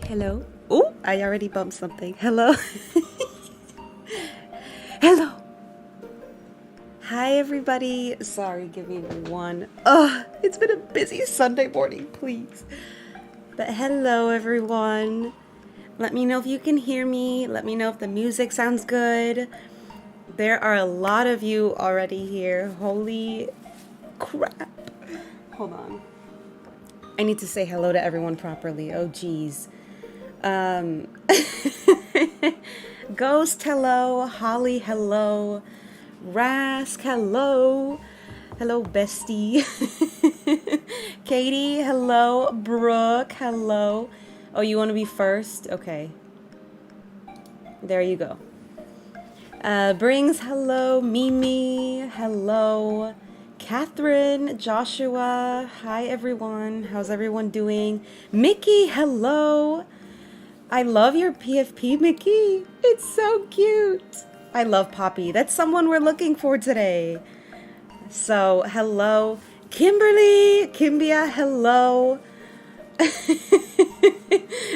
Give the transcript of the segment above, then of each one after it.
Hello. Oh, I already bumped something. Hello. Hello. Hi, everybody. Sorry, give me one. It's been a busy Sunday morning, please. But hello, everyone. Let me know if you can hear me. Let me know if the music sounds good. There are a lot of you already here. Holy crap. Hold on. I need to say hello to everyone properly. Oh, geez. Ghost, hello. Holly, hello. Rask, hello. Hello, bestie. Katie, hello. Brooke, hello. Oh, you want to be first? Okay. There you go. Brings, hello. Mimi, hello. Catherine, Joshua, hi everyone. How's everyone doing? Mickey, hello. I love your PFP, Mickey. It's so cute. I love Poppy. That's someone we're looking for today. So, hello. Kimberly, 𝐜𝐤𝐬𝐿𝐵𝐵𝐵𝐵, hello.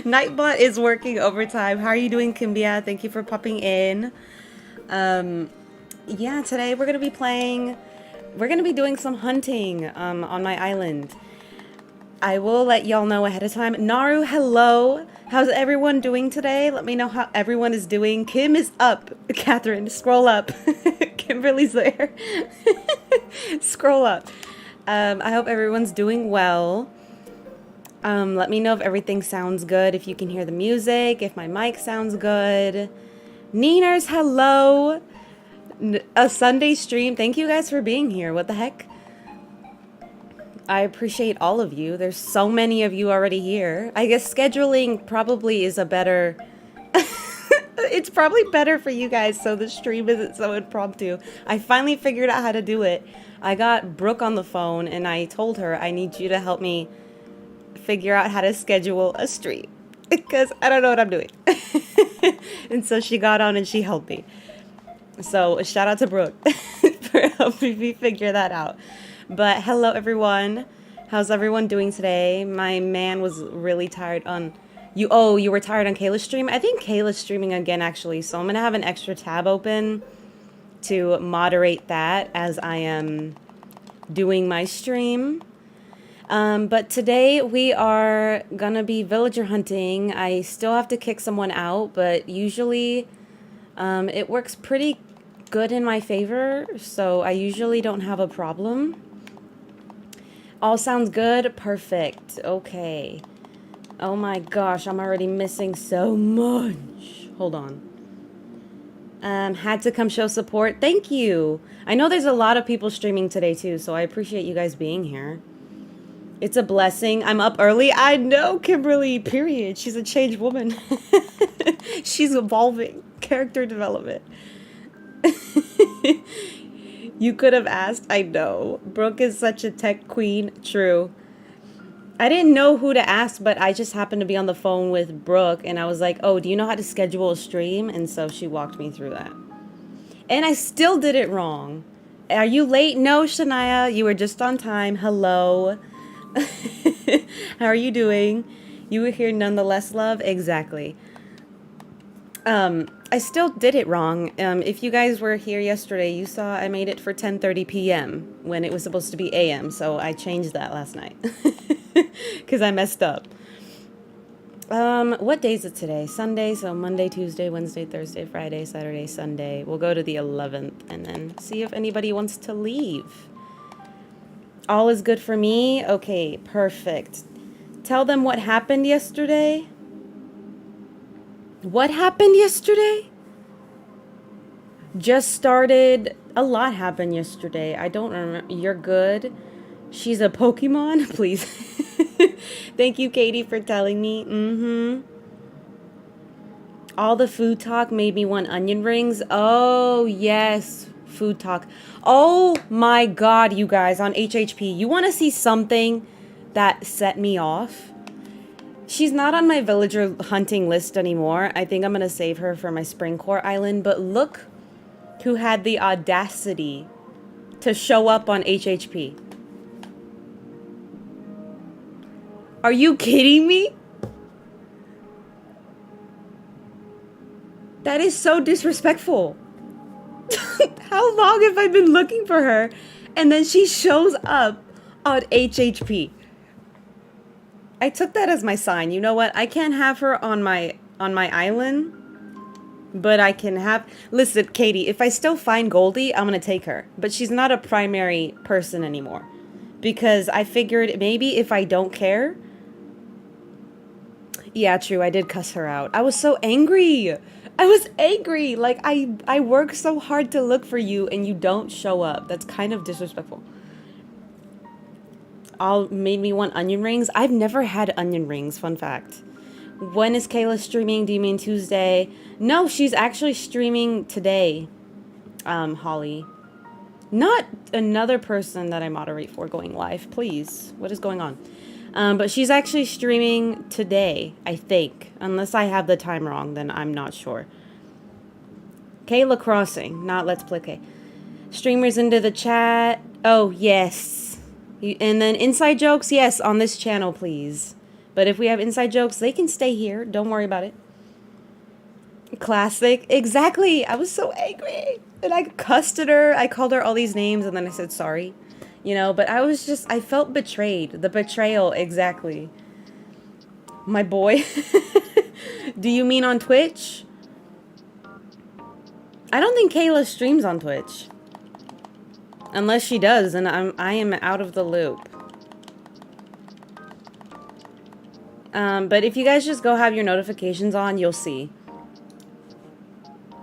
Nightbot is working overtime. How are you doing, 𝐜𝐤𝐬𝐿𝐵𝐵𝐵𝐵? Thank you for popping in. Yeah, today we're going to be doing some hunting on my island. I will let y'all know ahead of time. Naru, hello. How's everyone doing today? Let me know how everyone is doing. Kim is up. Catherine, scroll up. Kimberly's there. Scroll up. I hope everyone's doing well. Let me know if everything sounds good, if you can hear the music, if my mic sounds good. Neeners, hello. A Sunday stream. Thank you guys for being here. What the heck? I appreciate all of you. There's so many of you already here. I guess scheduling probably is a better... It's probably better for you guys so the stream isn't so impromptu. I finally figured out how to do it. I got Brooke on the phone and I told her I need you to help me figure out how to schedule a stream. because I don't know what I'm doing. And so she got on and she helped me. So shout out to Brooke for helping me figure that out. But hello everyone. How's everyone doing today? My man was really tired on you. Oh, you were tired on Kayla's stream? I think Kayla's streaming again actually. So I'm gonna have an extra tab open to moderate that as I am doing my stream. But today we are gonna be villager hunting. I still have to kick someone out, but usually it works pretty good in my favor, so I usually don't have a problem. All sounds good? Perfect. Okay. Oh my gosh, I'm already missing so much. Hold on. Had to come show support. Thank you. I know there's a lot of people streaming today too, so I appreciate you guys being here. It's a blessing. I'm up early. I know, Kimberly, period. She's a changed woman. She's evolving. Character development. You could have asked. I know. Brooke is such a tech queen. True. I didn't know who to ask, but I just happened to be on the phone with Brooke, and I was like, oh, do you know how to schedule a stream? And so she walked me through that. And I still did it wrong. Are you late? No, Shania. You were just on time. Hello. How are you doing? You were here nonetheless, love? Exactly. I still did it wrong. If you guys were here yesterday, you saw I made it for 10:30 p.m. when it was supposed to be a.m. So I changed that last night because I messed up. What day is it today? Sunday. So Monday, Tuesday, Wednesday, Thursday, Friday, Saturday, Sunday. We'll go to the 11th and then see if anybody wants to leave. All is good for me? Okay, perfect. Tell them what happened yesterday. What happened yesterday? Just started. A lot happened yesterday. I don't remember. You're good. She's a Pokemon? Please. Thank you, Katie, for telling me. All the food talk made me want onion rings. Oh, yes. Food talk. Oh my god, you guys, on HHP, you want to see something that set me off? She's not on my villager hunting list anymore. I think I'm gonna save her for my Spring Core Island, but look who had the audacity to show up on HHP. Are you kidding me? That is so disrespectful. How long have I been looking for her? And then she shows up on HHP. I took that as my sign. You know what? I can't have her on my island, but I can have... Listen, Katie, if I still find Goldie, I'm going to take her. But she's not a primary person anymore. Because I figured maybe if I don't care... Yeah, true. I did cuss her out. I was so angry. I was angry. Like, I work so hard to look for you and you don't show up. That's kind of disrespectful. All made me want onion rings. I've never had onion rings. Fun fact. When is Kayla streaming? Do you mean Tuesday? No, she's actually streaming today. Holly. Not another person that I moderate for going live. Please. What is going on? But she's actually streaming today, I think. Unless I have the time wrong, then I'm not sure. Kayla Crossing, not Let's Play K. Streamers into the chat. Oh, yes. And then inside jokes, yes, on this channel, please. But if we have inside jokes, they can stay here. Don't worry about it. Classic. Exactly. I was so angry. And I cussed at her. I called her all these names, and then I said sorry. You know, but I was just, I felt betrayed. The betrayal, exactly. My boy. Do you mean on Twitch? I don't think Kayla streams on Twitch. Unless she does, and I am out of the loop. But if you guys just go have your notifications on, you'll see.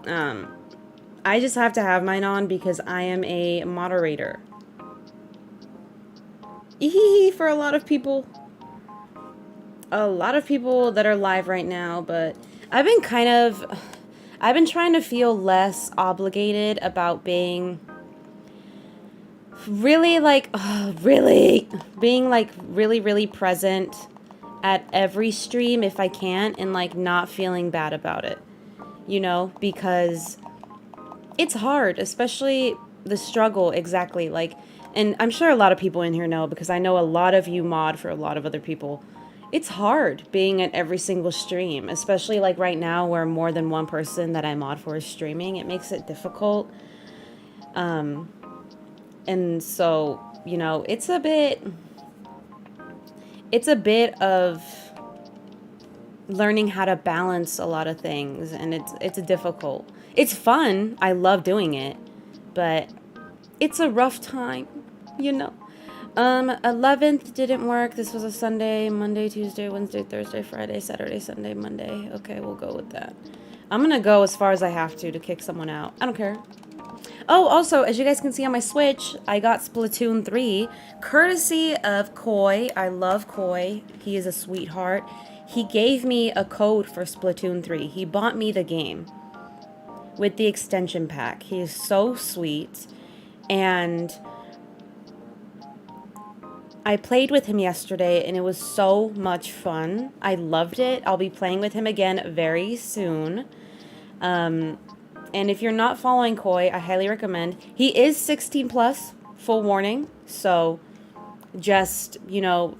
I just have to have mine on because I am a moderator. For a lot of people. A lot of people that are live right now, but I've been trying to feel less obligated about being really like, really present at every stream if I can and like not feeling bad about it, you know, because it's hard, especially the struggle. Exactly. Like, and I'm sure a lot of people in here know, because I know a lot of you mod for a lot of other people. It's hard being at every single stream, especially like right now where more than one person that I mod for is streaming. It makes it difficult. And so, you know, it's a bit of learning how to balance a lot of things, and it's difficult. It's fun. I love doing it, but it's a rough time, you know. 11th didn't work. This was a Sunday, Monday, Tuesday, Wednesday, Thursday, Friday, Saturday, Sunday, Monday. Okay, we'll go with that. I'm gonna go as far as I have to kick someone out. I don't care. Oh, also, as you guys can see on my Switch, I got Splatoon 3, courtesy of 𝐜𝐤. I love 𝐜𝐤. He is a sweetheart. He gave me a code for Splatoon 3. He bought me the game with the extension pack. He is so sweet. And I played with him yesterday, and it was so much fun. I loved it. I'll be playing with him again very soon. And if you're not following 𝐜𝐤, I highly recommend. He is 16 plus, full warning. So just, you know,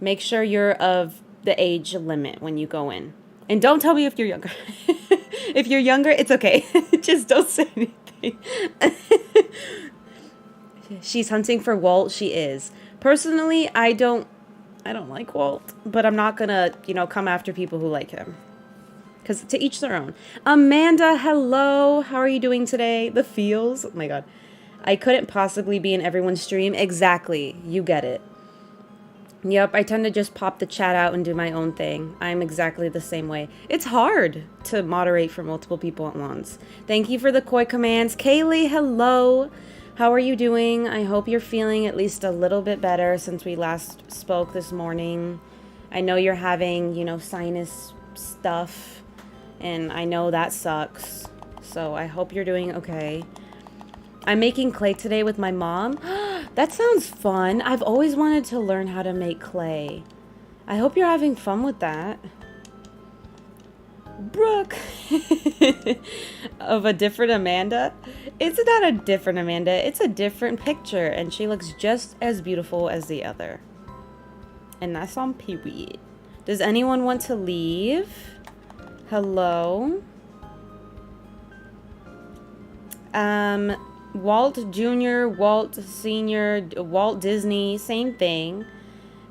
make sure you're of the age limit when you go in. And don't tell me if you're younger. If you're younger, it's okay. Just don't say anything. She's hunting for Walt. She is. Personally, I don't like Walt, but I'm not gonna, you know, come after people who like him. Because to each their own. Amanda, hello. How are you doing today? The feels. Oh my god. I couldn't possibly be in everyone's stream. Exactly. You get it. Yep, I tend to just pop the chat out and do my own thing. I'm exactly the same way. It's hard to moderate for multiple people at once. Thank you for the 𝐜𝐤 commands. Kaylee, hello. How are you doing? I hope you're feeling at least a little bit better since we last spoke this morning. I know you're having, you know, sinus stuff. And I know that sucks. So I hope you're doing okay. I'm making clay today with my mom. That sounds fun. I've always wanted to learn how to make clay. I hope you're having fun with that. Brooke. Of a different Amanda. It's not a different Amanda. It's a different picture. And she looks just as beautiful as the other. And that's on period. Does anyone want to leave? Hello. Walt Jr., Walt Sr., Walt Disney, same thing.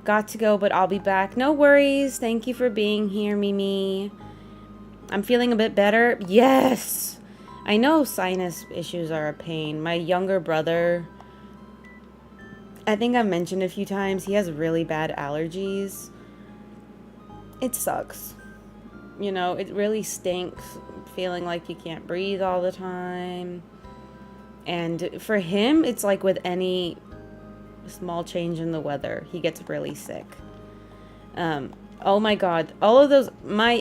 Got to go, but I'll be back. No worries. Thank you for being here, Mimi. I'm feeling a bit better. Yes. I know sinus issues are a pain. My younger brother, I think I've mentioned a few times, he has really bad allergies. It sucks. You know, it really stinks feeling like you can't breathe all the time. And for him, it's like with any small change in the weather, he gets really sick. Oh my god. All of those, my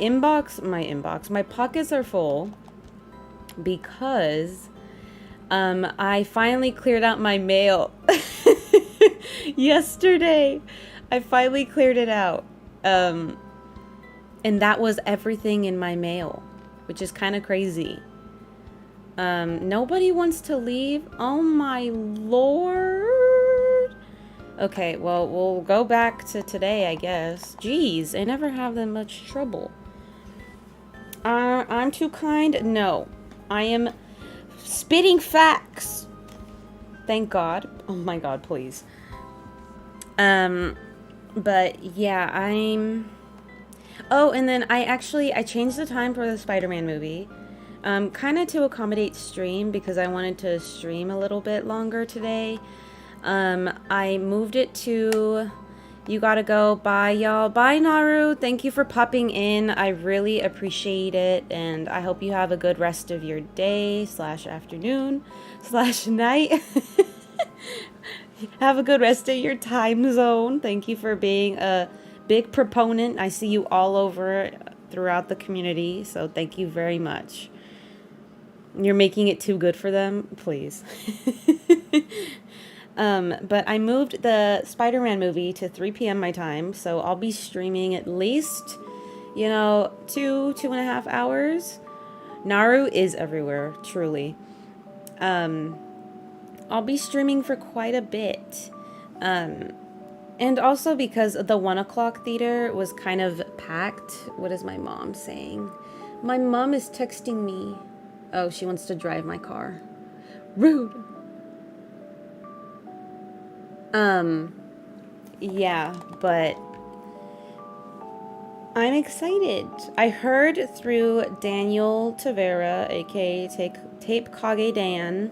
pockets are full because I finally cleared out my mail. Yesterday, I finally cleared it out. And that was everything in my mail, which is kind of crazy. Nobody wants to leave? Oh my lord. Okay, well, we'll go back to today, I guess. Jeez, I never have that much trouble. I'm too kind? No. I am spitting facts. Thank God. Oh my god, please. But yeah, I'm... Oh, and then I changed the time for the Spider-Man movie. Kind of to accommodate stream because I wanted to stream a little bit longer today. I moved it to... You gotta go. Bye, y'all. Bye, Naru. Thank you for popping in. I really appreciate it. And I hope you have a good rest of your day / afternoon / night. Have a good rest of your time zone. Thank you for being a big proponent. I see you all over throughout the community. So thank you very much. You're making it too good for them? Please. But I moved the Spider-Man movie to 3 p.m. my time, so I'll be streaming at least, 2.5 hours. Naru is everywhere, truly. I'll be streaming for quite a bit. And also because the 1 o'clock theater was kind of packed. What is my mom saying? My mom is texting me. Oh, she wants to drive my car. Rude. Yeah, but I'm excited. I heard through Daniel Tavera, aka 𝐝𝐫𝐞𝐝 Dan,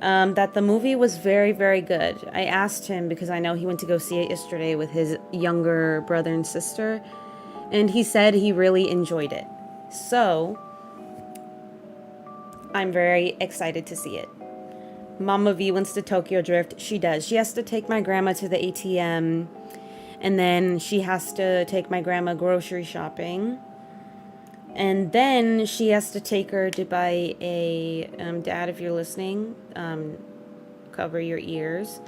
that the movie was very, very good. I asked him because I know he went to go see it yesterday with his younger brother and sister, and he said he really enjoyed it. So, I'm very excited to see it. Mama V wants to Tokyo Drift. She does. She has to take my grandma to the ATM, and then she has to take my grandma grocery shopping. And then she has to take her to buy a, Dad, if you're listening, cover your ears,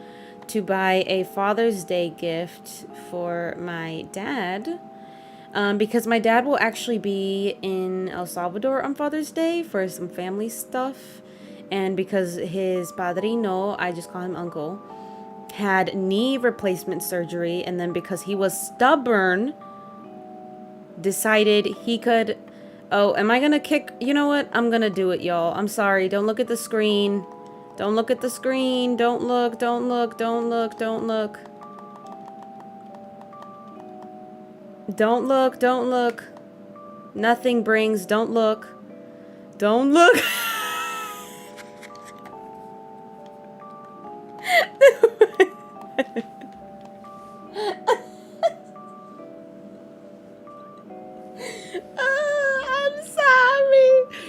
to buy a Father's Day gift for my dad, because my dad will actually be in El Salvador on Father's Day for some family stuff, and because his padrino, I just call him uncle, had knee replacement surgery, and then because he was stubborn, decided he could... Oh, am I gonna kick? You know what? I'm gonna do it, y'all. I'm sorry. Don't look at the screen. Don't look at the screen. Don't look. Don't look. Don't look. Don't look. Don't look. Don't look. Nothing brings. Don't look. Don't look.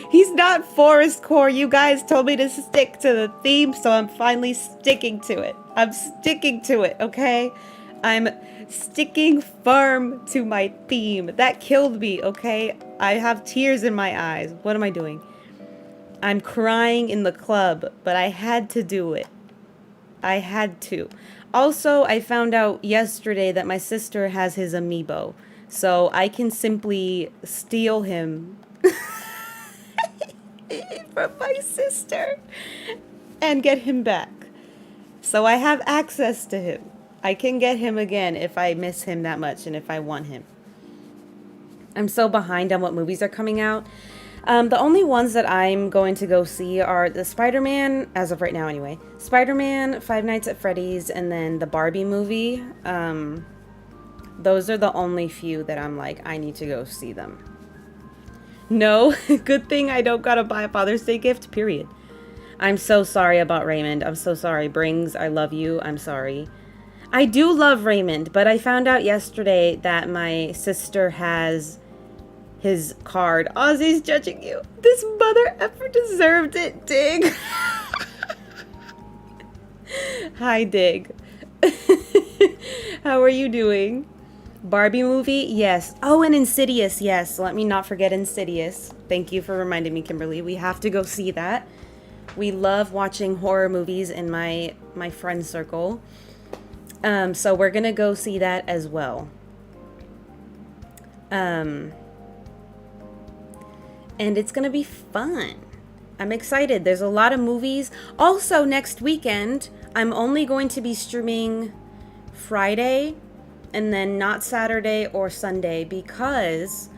He's not Forest Core. You guys told me to stick to the theme, so I'm finally sticking to it. I'm sticking to it, okay? I'm sticking firm to my theme. That killed me, okay? I have tears in my eyes. What am I doing? I'm crying in the club, but I had to do it. I had to. Also, I found out yesterday that my sister has his amiibo, so I can simply steal him from my sister and get him back. So I have access to him. I can get him again if I miss him that much and if I want him. I'm so behind on what movies are coming out. The only ones that I'm going to go see are the Spider-Man, as of right now anyway. Spider-Man, Five Nights at Freddy's, and then the Barbie movie. Those are the only few that I'm like, I need to go see them. No, good thing I don't gotta buy a Father's Day gift, period. I'm so sorry about Raymond. I'm so sorry. Brings, I love you. I'm sorry. I do love Raymond, but I found out yesterday that my sister has his card. Ozzy's judging you. This mother effer deserved it, Dig. Hi, Dig. How are you doing? Barbie movie? Yes. Oh, and Insidious. Yes. Let me not forget Insidious. Thank you for reminding me, Kimberly. We have to go see that. We love watching horror movies in my friend circle. So we're going to go see that as well. And it's going to be fun. I'm excited. There's a lot of movies. Also, next weekend, I'm only going to be streaming Friday and then not Saturday or Sunday because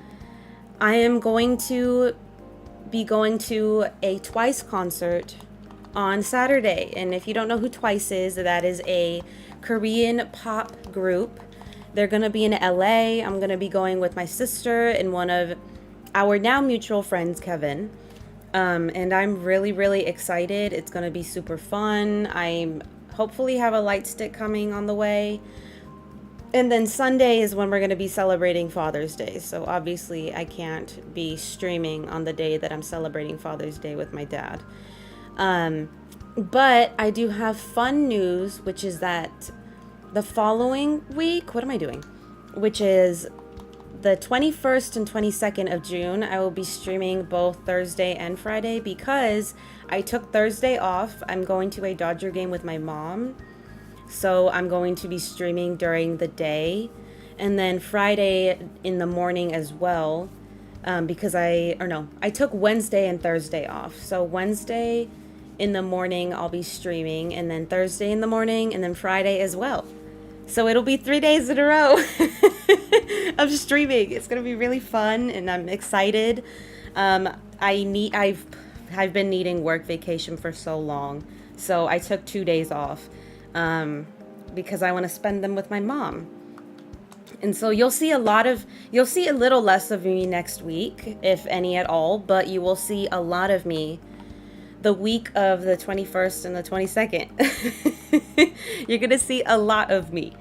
I am going to be going to a Twice concert on Saturday. And if you don't know who Twice is, that is a Korean pop group. They're going to be in LA. I'm going to be going with my sister and one of our now mutual friends, Kevin. And I'm really, really excited. It's going to be super fun. I'm hopefully have a light stick coming on the way. And then Sunday is when we're going to be celebrating Father's Day. So obviously I can't be streaming on the day that I'm celebrating Father's Day with my dad. But I do have fun news, which is that the following week, what am I doing? Which is the 21st and 22nd of June, I will be streaming both Thursday and Friday because I took Thursday off. I'm going to a Dodger game with my mom. So I'm going to be streaming during the day, and then Friday in the morning as well, because I took Wednesday and Thursday off. So Wednesday in the morning I'll be streaming, and then Thursday in the morning, and then Friday as well. So it'll be 3 days in a row of streaming. It's gonna be really fun, and I'm excited. I've been needing work vacation for so long, so I took 2 days off because I want to spend them with my mom. And so you'll see a little less of me next week, if any at all, but you will see a lot of me the week of the 21st and the 22nd. You're going to see a lot of me.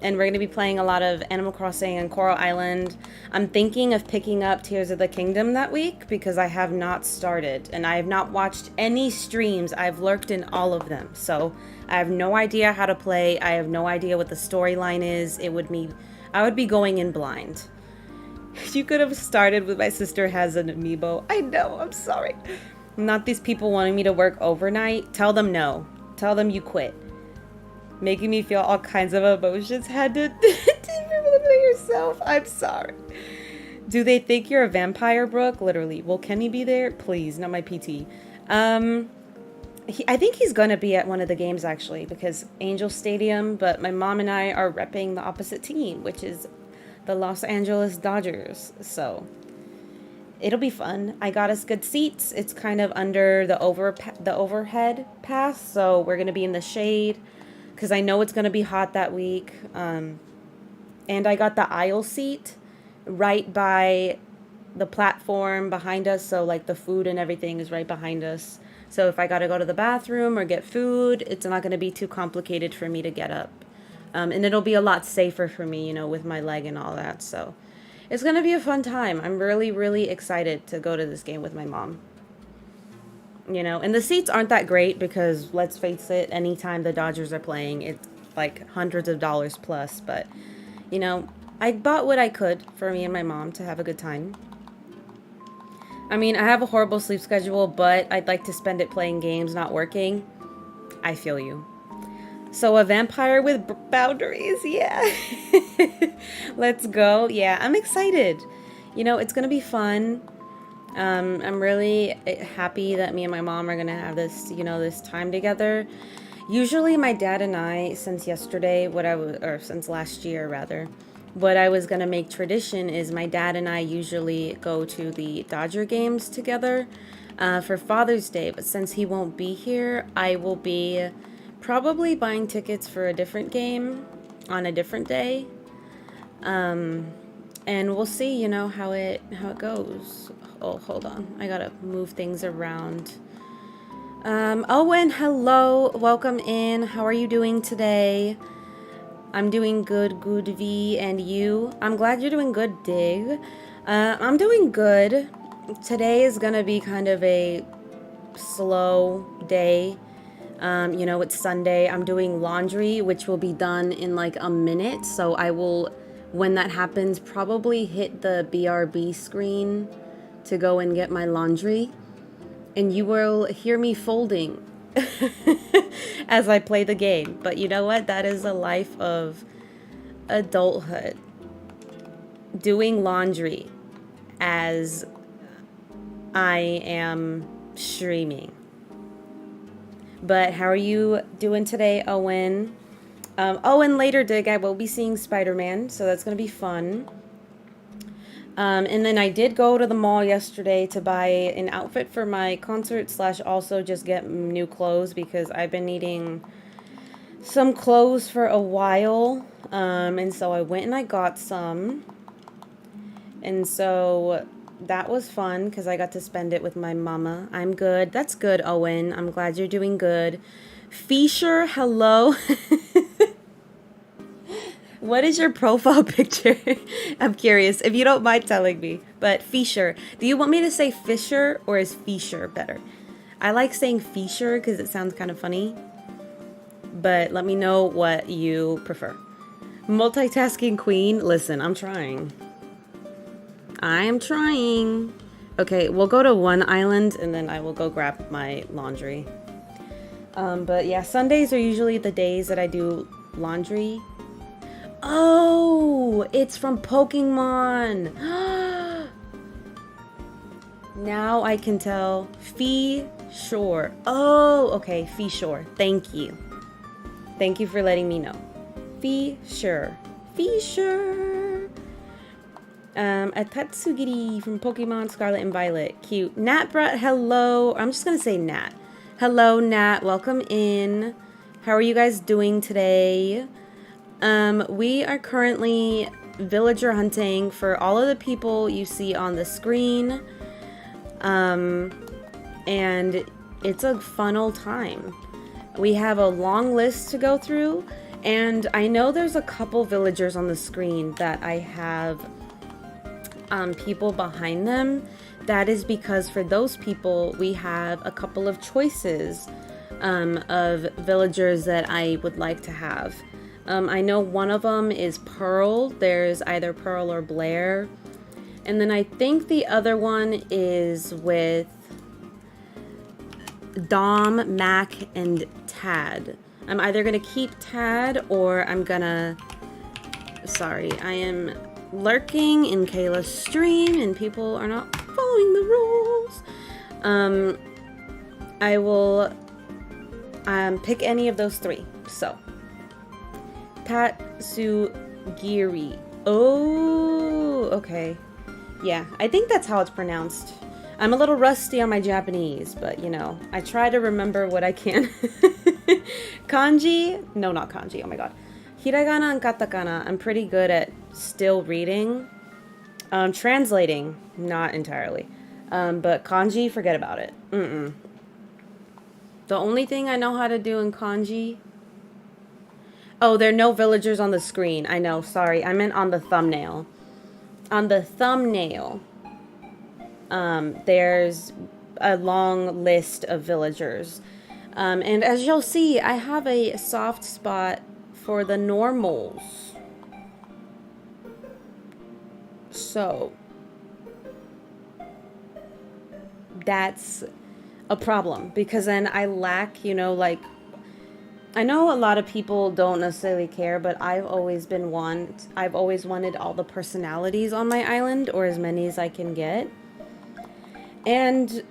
And we're going to be playing a lot of Animal Crossing and Coral Island. I'm thinking of picking up Tears of the Kingdom that week because I have not started, and I have not watched any streams. I've lurked in all of them. So I have no idea how to play. I have no idea what the storyline is. I would be going in blind. You could have started with My Sister Has an Amiibo. I know, I'm sorry. Not these people wanting me to work overnight. Tell them no. Tell them you quit. Making me feel all kinds of emotions. Had to play yourself. I'm sorry. Do they think you're a vampire, Brooke? Literally. Will Kenny be there? Please, not my PT. I think he's going to be at one of the games, actually, because Angel Stadium, but my mom and I are repping the opposite team, which is the Los Angeles Dodgers. So it'll be fun. I got us good seats. It's kind of under the overhead pass, so we're going to be in the shade because I know it's going to be hot that week. And I got the aisle seat right by the platform behind us, so like the food and everything is right behind us. So if I got to go to the bathroom or get food, it's not going to be too complicated for me to get up. And it'll be a lot safer for me, with my leg and all that. So it's going to be a fun time. I'm really, really excited to go to this game with my mom. And the seats aren't that great because, let's face it, anytime the Dodgers are playing, it's like hundreds of dollars plus. But, I bought what I could for me and my mom to have a good time. I mean, I have a horrible sleep schedule, but I'd like to spend it playing games, not working. I feel you. So a vampire with boundaries, yeah. Let's go. Yeah, I'm excited. It's going to be fun. I'm really happy that me and my mom are going to have this, this time together. Usually my dad and I, since last year rather, what I was going to make tradition is my dad and I usually go to the Dodger games together for Father's Day. But since he won't be here, I will be probably buying tickets for a different game on a different day. And we'll see, how it goes. Oh, hold on. I got to move things around. Owen, hello. Welcome in. How are you doing today? I'm doing good, V, and you? I'm glad you're doing good, Dig. I'm doing good. Today is gonna be kind of a slow day. It's Sunday. I'm doing laundry, which will be done in like a minute. So I will, when that happens, probably hit the BRB screen to go and get my laundry. And you will hear me folding as I play the game. But you know what? That is a life of adulthood. Doing laundry as I am streaming. But how are you doing today, Owen? Owen, later, Dig, I will be seeing Spider-Man, so that's going to be fun. And then I did go to the mall yesterday to buy an outfit for my concert / also just get new clothes because I've been needing some clothes for a while. And so I went and I got some. And so that was fun because I got to spend it with my mama. I'm good. That's good, Owen. I'm glad you're doing good. Fisher, hello. What is your profile picture? I'm curious, if you don't mind telling me. But Fisher, do you want me to say Fisher or is Fisher better? I like saying Fisher because it sounds kind of funny. But let me know what you prefer. Multitasking queen. Listen, I'm trying. I am trying. Okay, we'll go to one island and then I will go grab my laundry. But yeah, Sundays are usually the days that I do laundry. Oh, it's from Pokemon. Now I can tell. Fee Shore. Oh, okay, Fee Shore. Thank you. Thank you for letting me know. Fee Shore. Fee Shore. A Tatsugiri from Pokemon Scarlet and Violet. Cute. Nat brought hello. I'm just gonna say Nat. Hello, Nat. Welcome in. How are you guys doing today? We are currently villager hunting for all of the people you see on the screen. And it's a fun old time. We have a long list to go through, and I know there's a couple villagers on the screen that I have people behind them. That is because for those people, we have a couple of choices of villagers that I would like to have. I know one of them is Pearl. There's either Pearl or Blair. And then I think the other one is with Dom, Mac, and Tad. I'm either going to keep Tad or I'm going to... Sorry, I am lurking in Kayla's stream and people are not following the rules. I will pick any of those three. So, Tatsugiri. Oh, okay. Yeah, I think that's how it's pronounced. I'm a little rusty on my Japanese, but you know, I try to remember what I can. Kanji? No, not kanji. Oh my god. Hiragana and katakana, I'm pretty good at still reading. Translating, not entirely. But kanji, forget about it. The only thing I know how to do in kanji... Oh, there are no villagers on the screen. I know, sorry. I meant on the thumbnail. On the thumbnail, there's a long list of villagers. And as you'll see, I have a soft spot for the normals. So, that's a problem. Because then I lack, you know, like... I know a lot of people don't necessarily care, but I've always wanted all the personalities on my island, or as many as I can get. And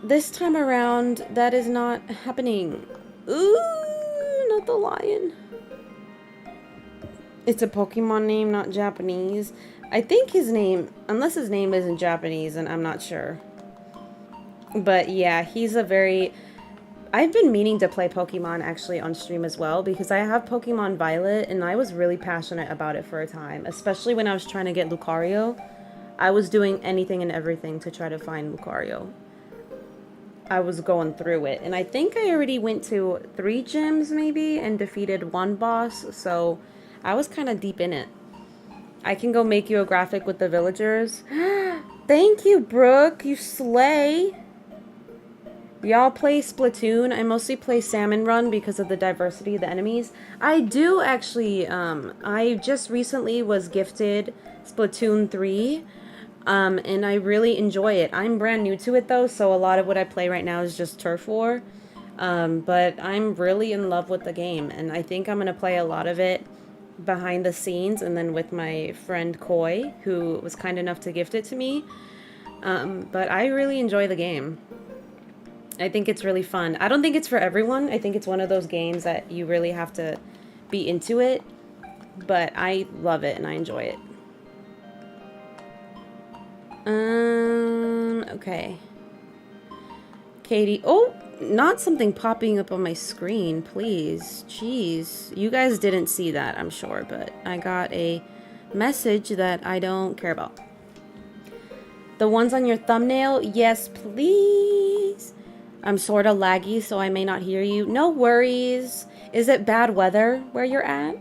this time around, that is not happening. Ooh, not the lion. It's a Pokemon name, not Japanese. I think his name, unless his name isn't Japanese, and I'm not sure. But yeah, he's a very... I've been meaning to play Pokemon actually on stream as well, because I have Pokemon Violet and I was really passionate about it for a time, especially when I was trying to get Lucario. I was doing anything and everything to try to find Lucario. I was going through it, and I think I already went to 3 gyms maybe and defeated 1 boss, so I was kind of deep in it. I can go make you a graphic with the villagers. Thank you, Brooke, you slay! Y'all play Splatoon? I mostly play Salmon Run because of the diversity of the enemies. I do actually, I just recently was gifted Splatoon 3, and I really enjoy it. I'm brand new to it though, so a lot of what I play right now is just Turf War. But I'm really in love with the game, and I think I'm going to play a lot of it behind the scenes and then with my friend Koi, who was kind enough to gift it to me. But I really enjoy the game. I think it's really fun. I don't think it's for everyone. I think it's one of those games that you really have to be into it. But I love it and I enjoy it. Okay. Katie. Oh, not something popping up on my screen, please. Jeez. You guys didn't see that, I'm sure. But I got a message that I don't care about. The ones on your thumbnail? Yes, please. I'm sort of laggy, so I may not hear you. No worries. Is it bad weather where you're at?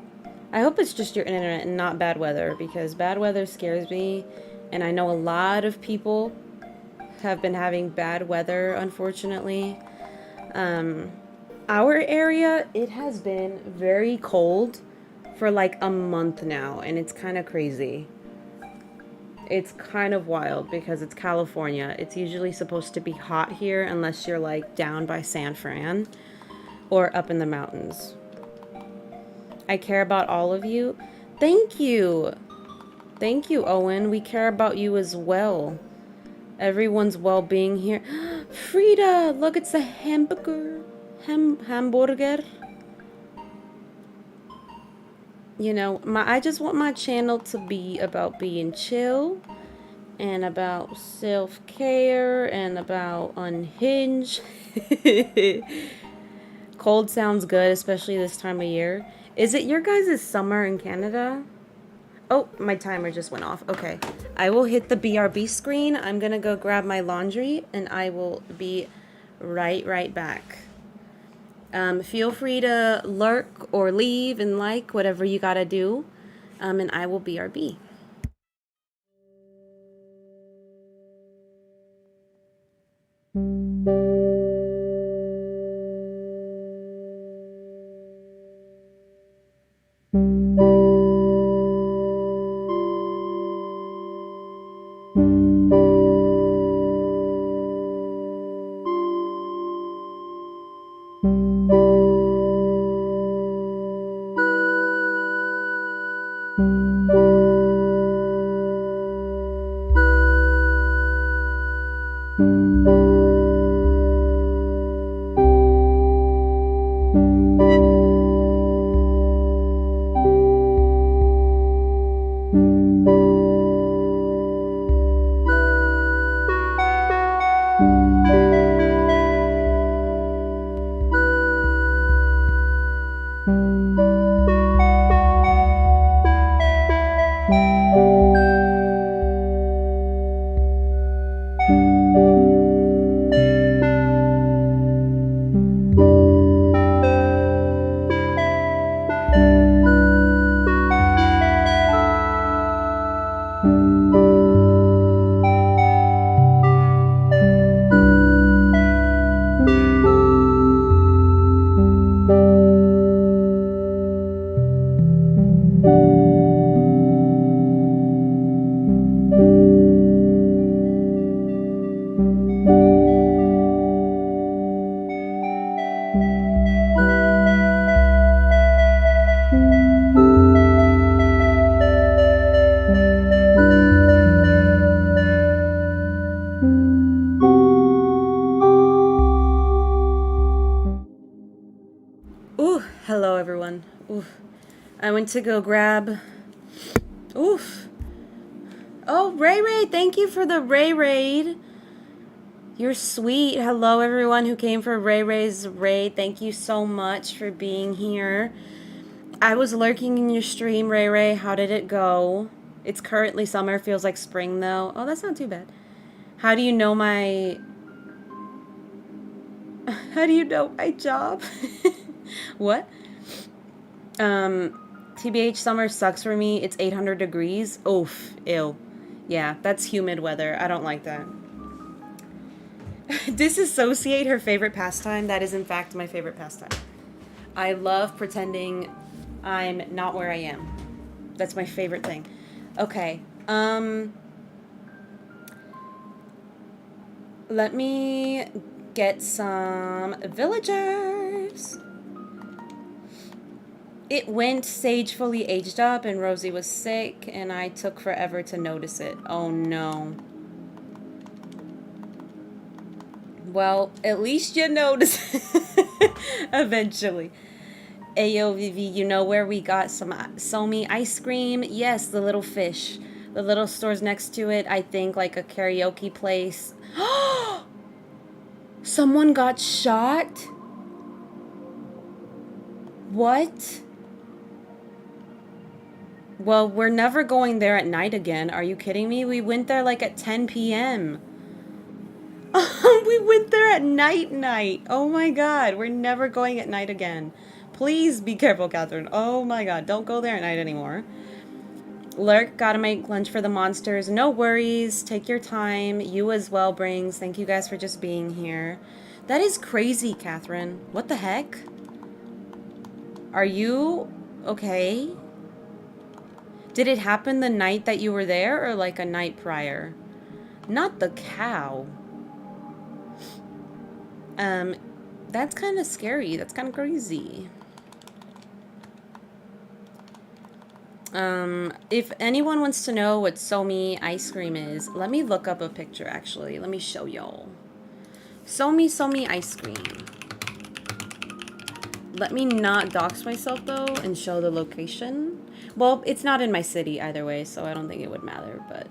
I hope it's just your internet and not bad weather, because bad weather scares me. And I know a lot of people have been having bad weather, unfortunately. Our area, it has been very cold for like a month now, and it's kind of crazy. It's kind of wild because it's California. It's usually supposed to be hot here unless you're like down by San Fran. or up in the mountains. I care about all of you. Thank you. Thank you, Owen. We care about you as well. Everyone's well-being here. Frida, look, it's a hamburger. Hamburger. You know, I just want my channel to be about being chill and about self-care and about unhinged. Cold sounds good, especially this time of year. Is it your guys' summer in Canada? Oh, my timer just went off. Okay. I will hit the BRB screen. I'm gonna go grab my laundry and I will be right back. Feel free to lurk or leave and like whatever you gotta do. And I will BRB. Hello everyone. I went to go grab. Oh, Ray, thank you for the Ray raid. You're sweet. Hello everyone who came for Ray's raid. Thank you so much for being here. I was lurking in your stream, Ray. How did it go? It's currently summer. Feels like spring though. Oh, that's not too bad. How do you know my job? What? TBH, summer sucks for me. It's 800 degrees. Oof, ew. Yeah, that's humid weather. I don't like that. Disassociate, her favorite pastime. That is in fact my favorite pastime. I love pretending I'm not where I am. That's my favorite thing. Okay. Let me get some villagers. It went Sage fully aged up and Rosie was sick and I took forever to notice it. Oh no. Well, at least you notice eventually. Ayo, Vivi, you know where we got some Somi ice cream? Yes, the little fish. The little stores next to it, I think like a karaoke place. Someone got shot? What? Well, we're never going there at night again. Are you kidding me? We went there like at 10 p.m. We went there at night. Oh my god. We're never going at night again. Please be careful, Catherine. Oh my god. Don't go there at night anymore. Lurk, gotta make lunch for the monsters. No worries. Take your time. You as well, Brings. Thank you guys for just being here. That is crazy, Catherine. What the heck? Are you okay? Did it happen the night that you were there or like a night prior? Not the cow. That's kind of scary. That's kind of crazy. If anyone wants to know what 𝐜𝐲𝐬 ice cream is, let me look up a picture, actually. Let me show y'all. 𝐜𝐲𝐬 ice cream. Let me not dox myself, though, and show the location. Well, it's not in my city either way, so I don't think it would matter, but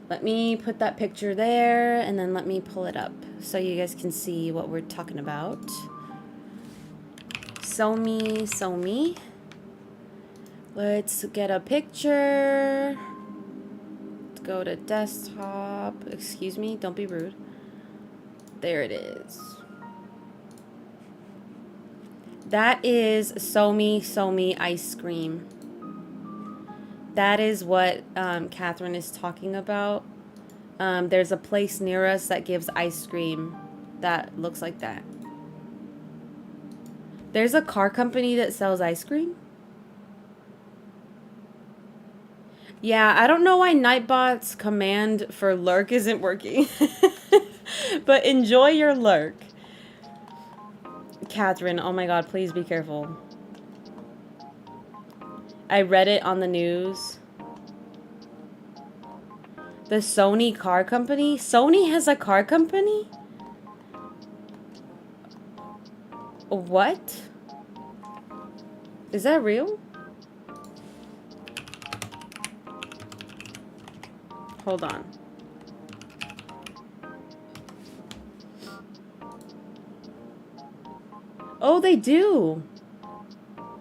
let me put that picture there, and then let me pull it up so you guys can see what we're talking about. 𝐜𝐲𝐬. Let's get a picture. Let's go to desktop. Excuse me, don't be rude. There it is. That is 𝐜𝐲𝐬 ice cream. That is what Catherine is talking about. There's a place near us that gives ice cream that looks like that. There's a car company that sells ice cream? Yeah, I don't know why Nightbot's command for lurk isn't working. But enjoy your lurk. Catherine, oh my god, please be careful. I read it on the news. The Sony car company? Sony has a car company? What? Is that real? Hold on. Oh, they do.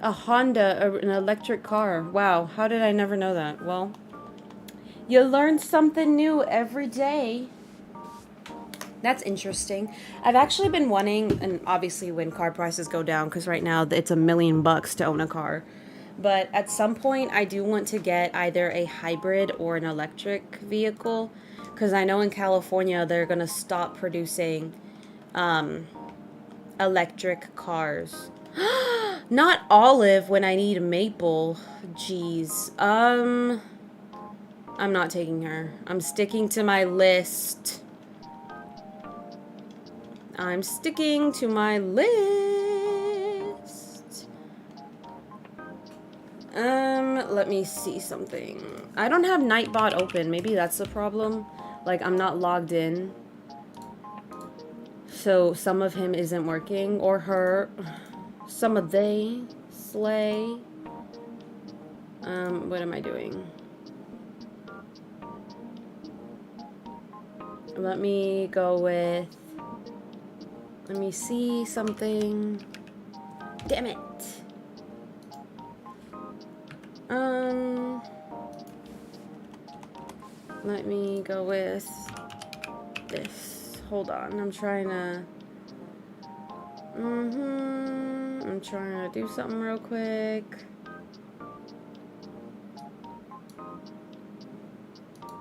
A Honda, an electric car. Wow, how did I never know that? Well, you learn something new every day. That's interesting. I've actually been wanting, and obviously when car prices go down, because right now it's $1 million to own a car. But at some point, I do want to get either a hybrid or an electric vehicle, because I know in California they're going to stop producing electric cars. Not olive when I need maple. Jeez. I'm not taking her. I'm sticking to my list. I'm sticking to my list. Let me see something. I don't have Nightbot open. Maybe that's the problem. Like, I'm not logged in. So, some of him isn't working. Or her. Some of they. Slay. What am I doing? Let me go with... Let me see something. Damn it. Let me go with this. Hold on. I'm trying to... I'm trying to do something real quick.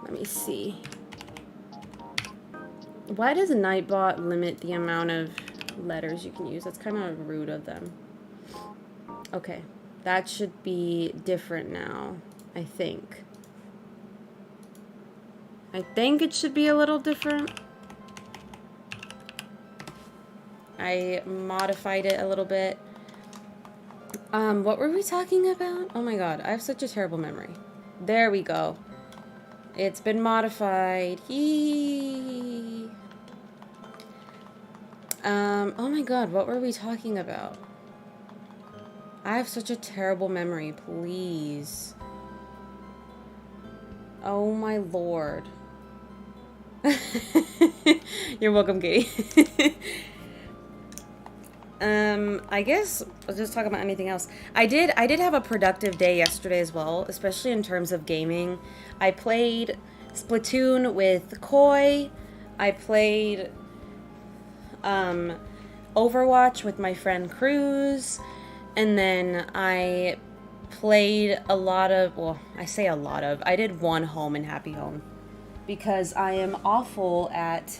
Let me see. Why does Nightbot limit the amount of letters you can use? That's kind of rude of them. Okay. That should be different now, I think. I think it should be a little different. I modified it a little bit. What were we talking about? Oh my god, I have such a terrible memory. There we go. It's been modified. Oh my god, what were we talking about? I have such a terrible memory, please. Oh my lord. You're welcome, Katie. I guess let's just talk about anything else. I did have a productive day yesterday as well, especially in terms of gaming. I played Splatoon with 𝐜𝐤. I played Overwatch with my friend Cruz, and then I played a lot of, well, I say a lot of, I did one home and happy home because I am awful at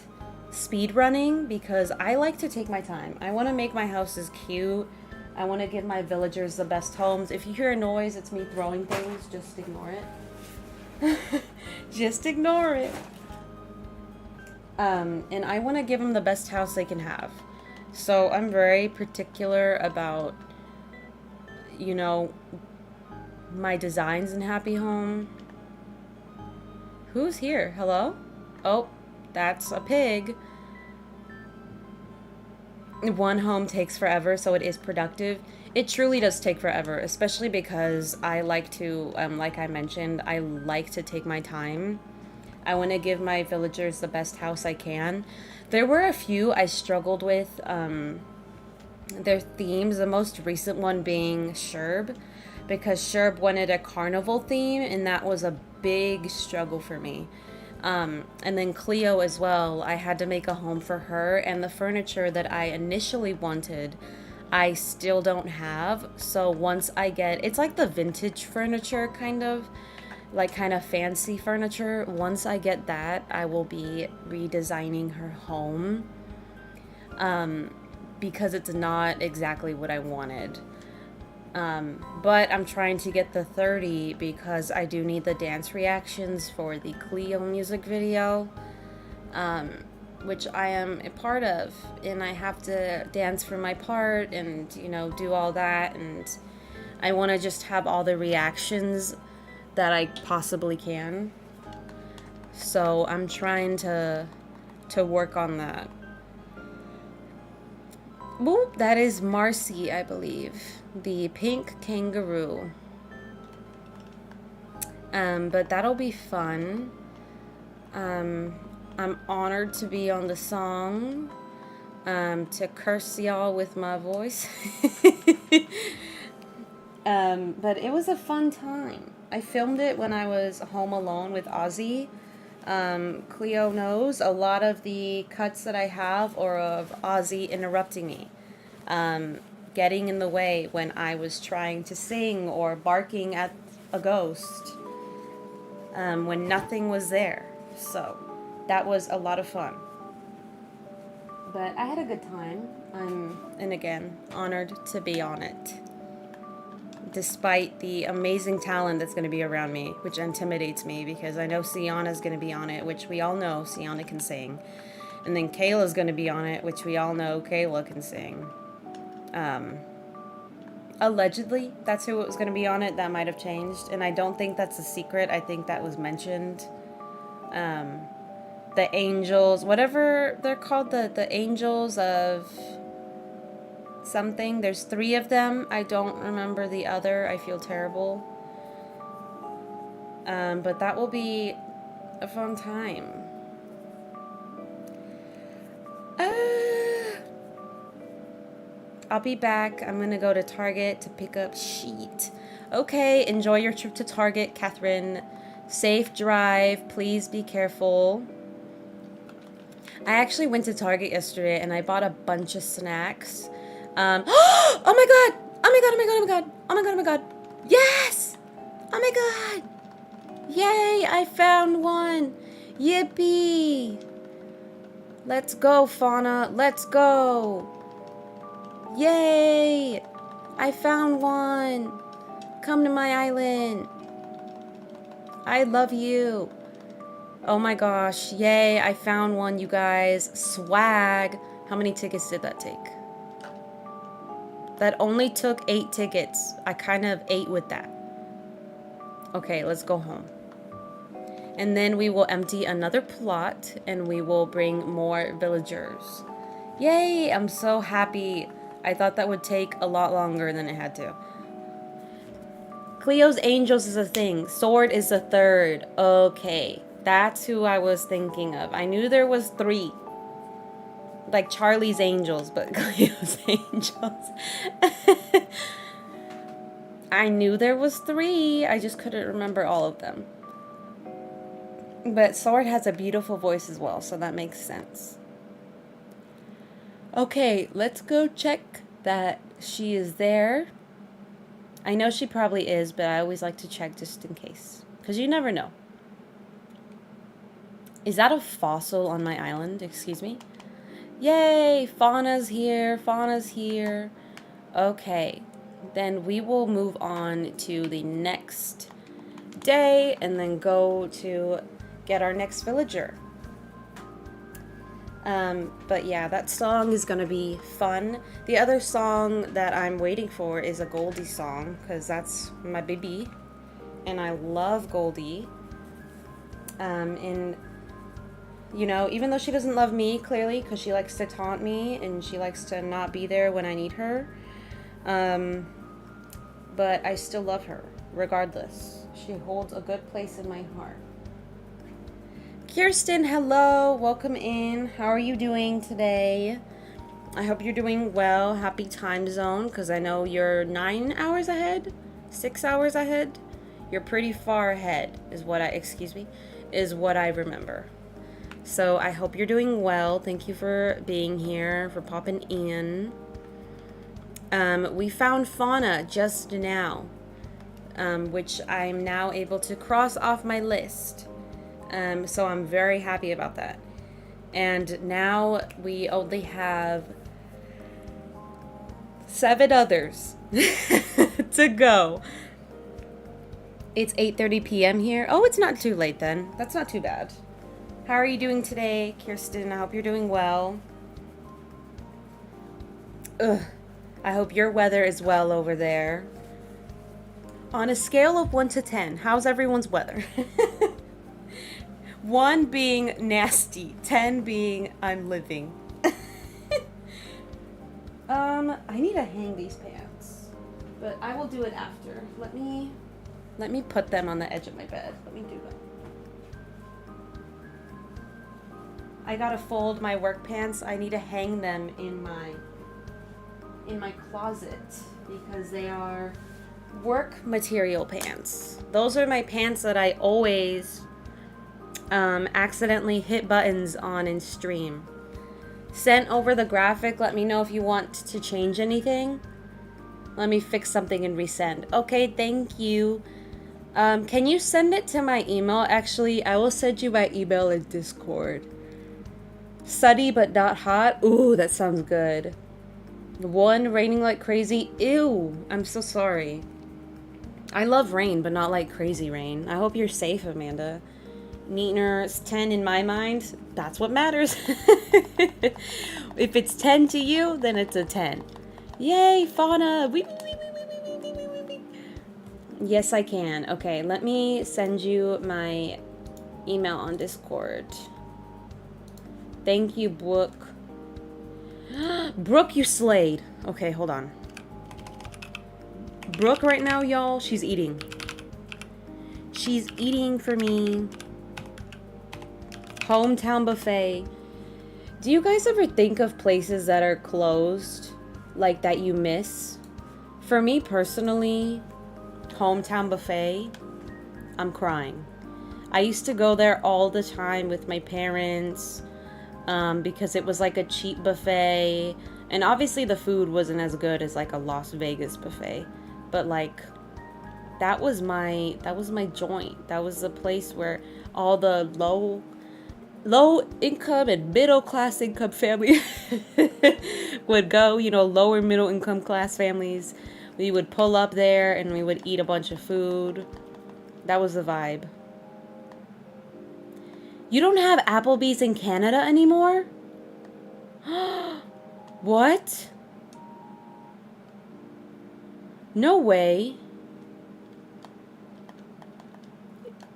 speed running because I like to take my time. I want to make my houses cute. I want to give my villagers the best homes. If you hear a noise, it's me throwing things. Just ignore it. Just ignore it. And I want to give them the best house they can have. So I'm very particular about, you know, my designs in Happy Home. Who's here? Hello? Oh, that's a pig. One home takes forever, so it is productive. It truly does take forever, especially because I like to, like I mentioned, I like to take my time. I want to give my villagers the best house I can. There were a few I struggled with their themes, the most recent one being 𝐜𝐲, because 𝐜𝐲 wanted a carnival theme, and that was a big struggle for me. And then 𝐜𝐤 as well. I had to make a home for her, and the furniture that I initially wanted, I still don't have. So once I get, it's like the vintage furniture kind of, like kind of fancy furniture. Once I get that, I will be redesigning her home. Because it's not exactly what I wanted. But I'm trying to get the 30 because I do need the dance reactions for the 𝐜𝐤𝐬𝐜 music video, which I am a part of, and I have to dance for my part and, you know, do all that, and I want to just have all the reactions that I possibly can. So I'm trying to work on that. Whoop, that is Marcy, I believe. The pink kangaroo. But that'll be fun. I'm honored to be on the song. To curse y'all with my voice. But it was a fun time. I filmed it when I was home alone with Ozzy. Cleo knows a lot of the cuts that I have are of Ozzy interrupting me, getting in the way when I was trying to sing or barking at a ghost, when nothing was there. So that was a lot of fun. But I had a good time. And again, honored to be on it, despite the amazing talent that's going to be around me, which intimidates me because I know 𝐤𝐤𝐬𝐜 is going to be on it, which we all know 𝐤𝐤𝐬𝐜 can sing. And then 𝐜𝐤𝐬 is going to be on it, which we all know 𝐜𝐤𝐬𝐜 can sing. Allegedly, that's who was going to be on it. That might have changed. And I don't think that's a secret. I think that was mentioned. The angels, whatever they're called, the angels of something. There's 3 of them. I don't remember the other. I feel terrible. But that will be a fun time. I'll be back. I'm gonna go to Target to pick up sheet. Okay, enjoy your trip to Target, Catherine. Safe drive. Please be careful. I actually went to Target yesterday and I bought a bunch of snacks. Oh my god! Oh my god, oh my god, oh my god! Oh my god, oh my god! Yes! Oh my god! Yay, I found one! Yippee! Let's go, Fauna. Let's go! Yay! I found one! Come to my island! I love you! Oh my gosh, yay, I found one, you guys. Swag! How many tickets did that take? That only took 8 tickets. I kind of ate with that. Okay, let's go home. And then we will empty another plot and we will bring more villagers. Yay, I'm so happy. I thought that would take a lot longer than it had to. 𝐜𝐤𝐬𝐜𝐲's Angels is a thing. Sword is the 3rd. Okay, that's who I was thinking of. I knew there was 3. Like Charlie's Angels, but 𝐜𝐤𝐬's Angels. I knew there was 3. I just couldn't remember all of them. But Sword has a beautiful voice as well, so that makes sense. Okay, let's go check that she is there. I know she probably is, but I always like to check just in case. Because you never know. Is that a fossil on my island? Excuse me? Yay! Fauna's here. Fauna's here. Okay. Then we will move on to the next day and then go to get our next villager. But yeah, that song is gonna be fun. The other song that I'm waiting for is a Goldie song, because that's my baby, and I love Goldie. And you know, even though she doesn't love me, clearly, because she likes to taunt me and she likes to not be there when I need her, but I still love her regardless. She holds a good place in my heart. Kirsten, hello, welcome in. How are you doing today? I hope you're doing well. Happy time zone, because I know you're 9 hours ahead, 6 hours ahead. You're pretty far ahead, is what I remember. So I hope you're doing well. Thank you for being here, for popping in. We found fauna just now, which I'm now able to cross off my list. So I'm very happy about that. And now we only have 7 others to go. It's 8:30 p.m. here. Oh, it's not too late then. That's not too bad. How are you doing today, Kirsten? I hope you're doing well. Ugh. I hope your weather is well over there. On a scale of 1 to 10, how's everyone's weather? 1 being nasty, 10 being I'm living. I need to hang these pants, but I will do it after. Let me put them on the edge of my bed. Let me do that. I gotta fold my work pants. I need to hang them in my closet because they are work material pants. Those are my pants that I always accidentally hit buttons on in stream. Sent over the graphic. Let me know if you want to change anything. Let me fix something and resend. Okay, thank you. Can you send it to my email? Actually, I will send you my email in Discord. Sunny but not hot. Ooh, that sounds good. 1, raining like crazy. Ew, I'm so sorry. I love rain, but not like crazy rain. I hope you're safe, Amanda. Neatner's 10 in my mind. That's what matters. If it's 10 to you, then it's a 10. Yay, fauna. Yes, I can. Okay, let me send you my email on Discord. Thank you, Brooke. Brooke, you slayed. Okay, hold on. Brooke right now, y'all, she's eating. She's eating for me. Hometown buffet. Do you guys ever think of places that are closed, like that you miss? For me personally, hometown buffet, I'm crying. I used to go there all the time with my parents because it was like a cheap buffet, and obviously the food wasn't as good as like a Las Vegas buffet, but like that was my joint. That was the place where all the low income and middle class income family would go. You know, lower middle income class families, we would pull up there and we would eat a bunch of food. That was the vibe. You don't have Applebee's in Canada anymore? What? No way.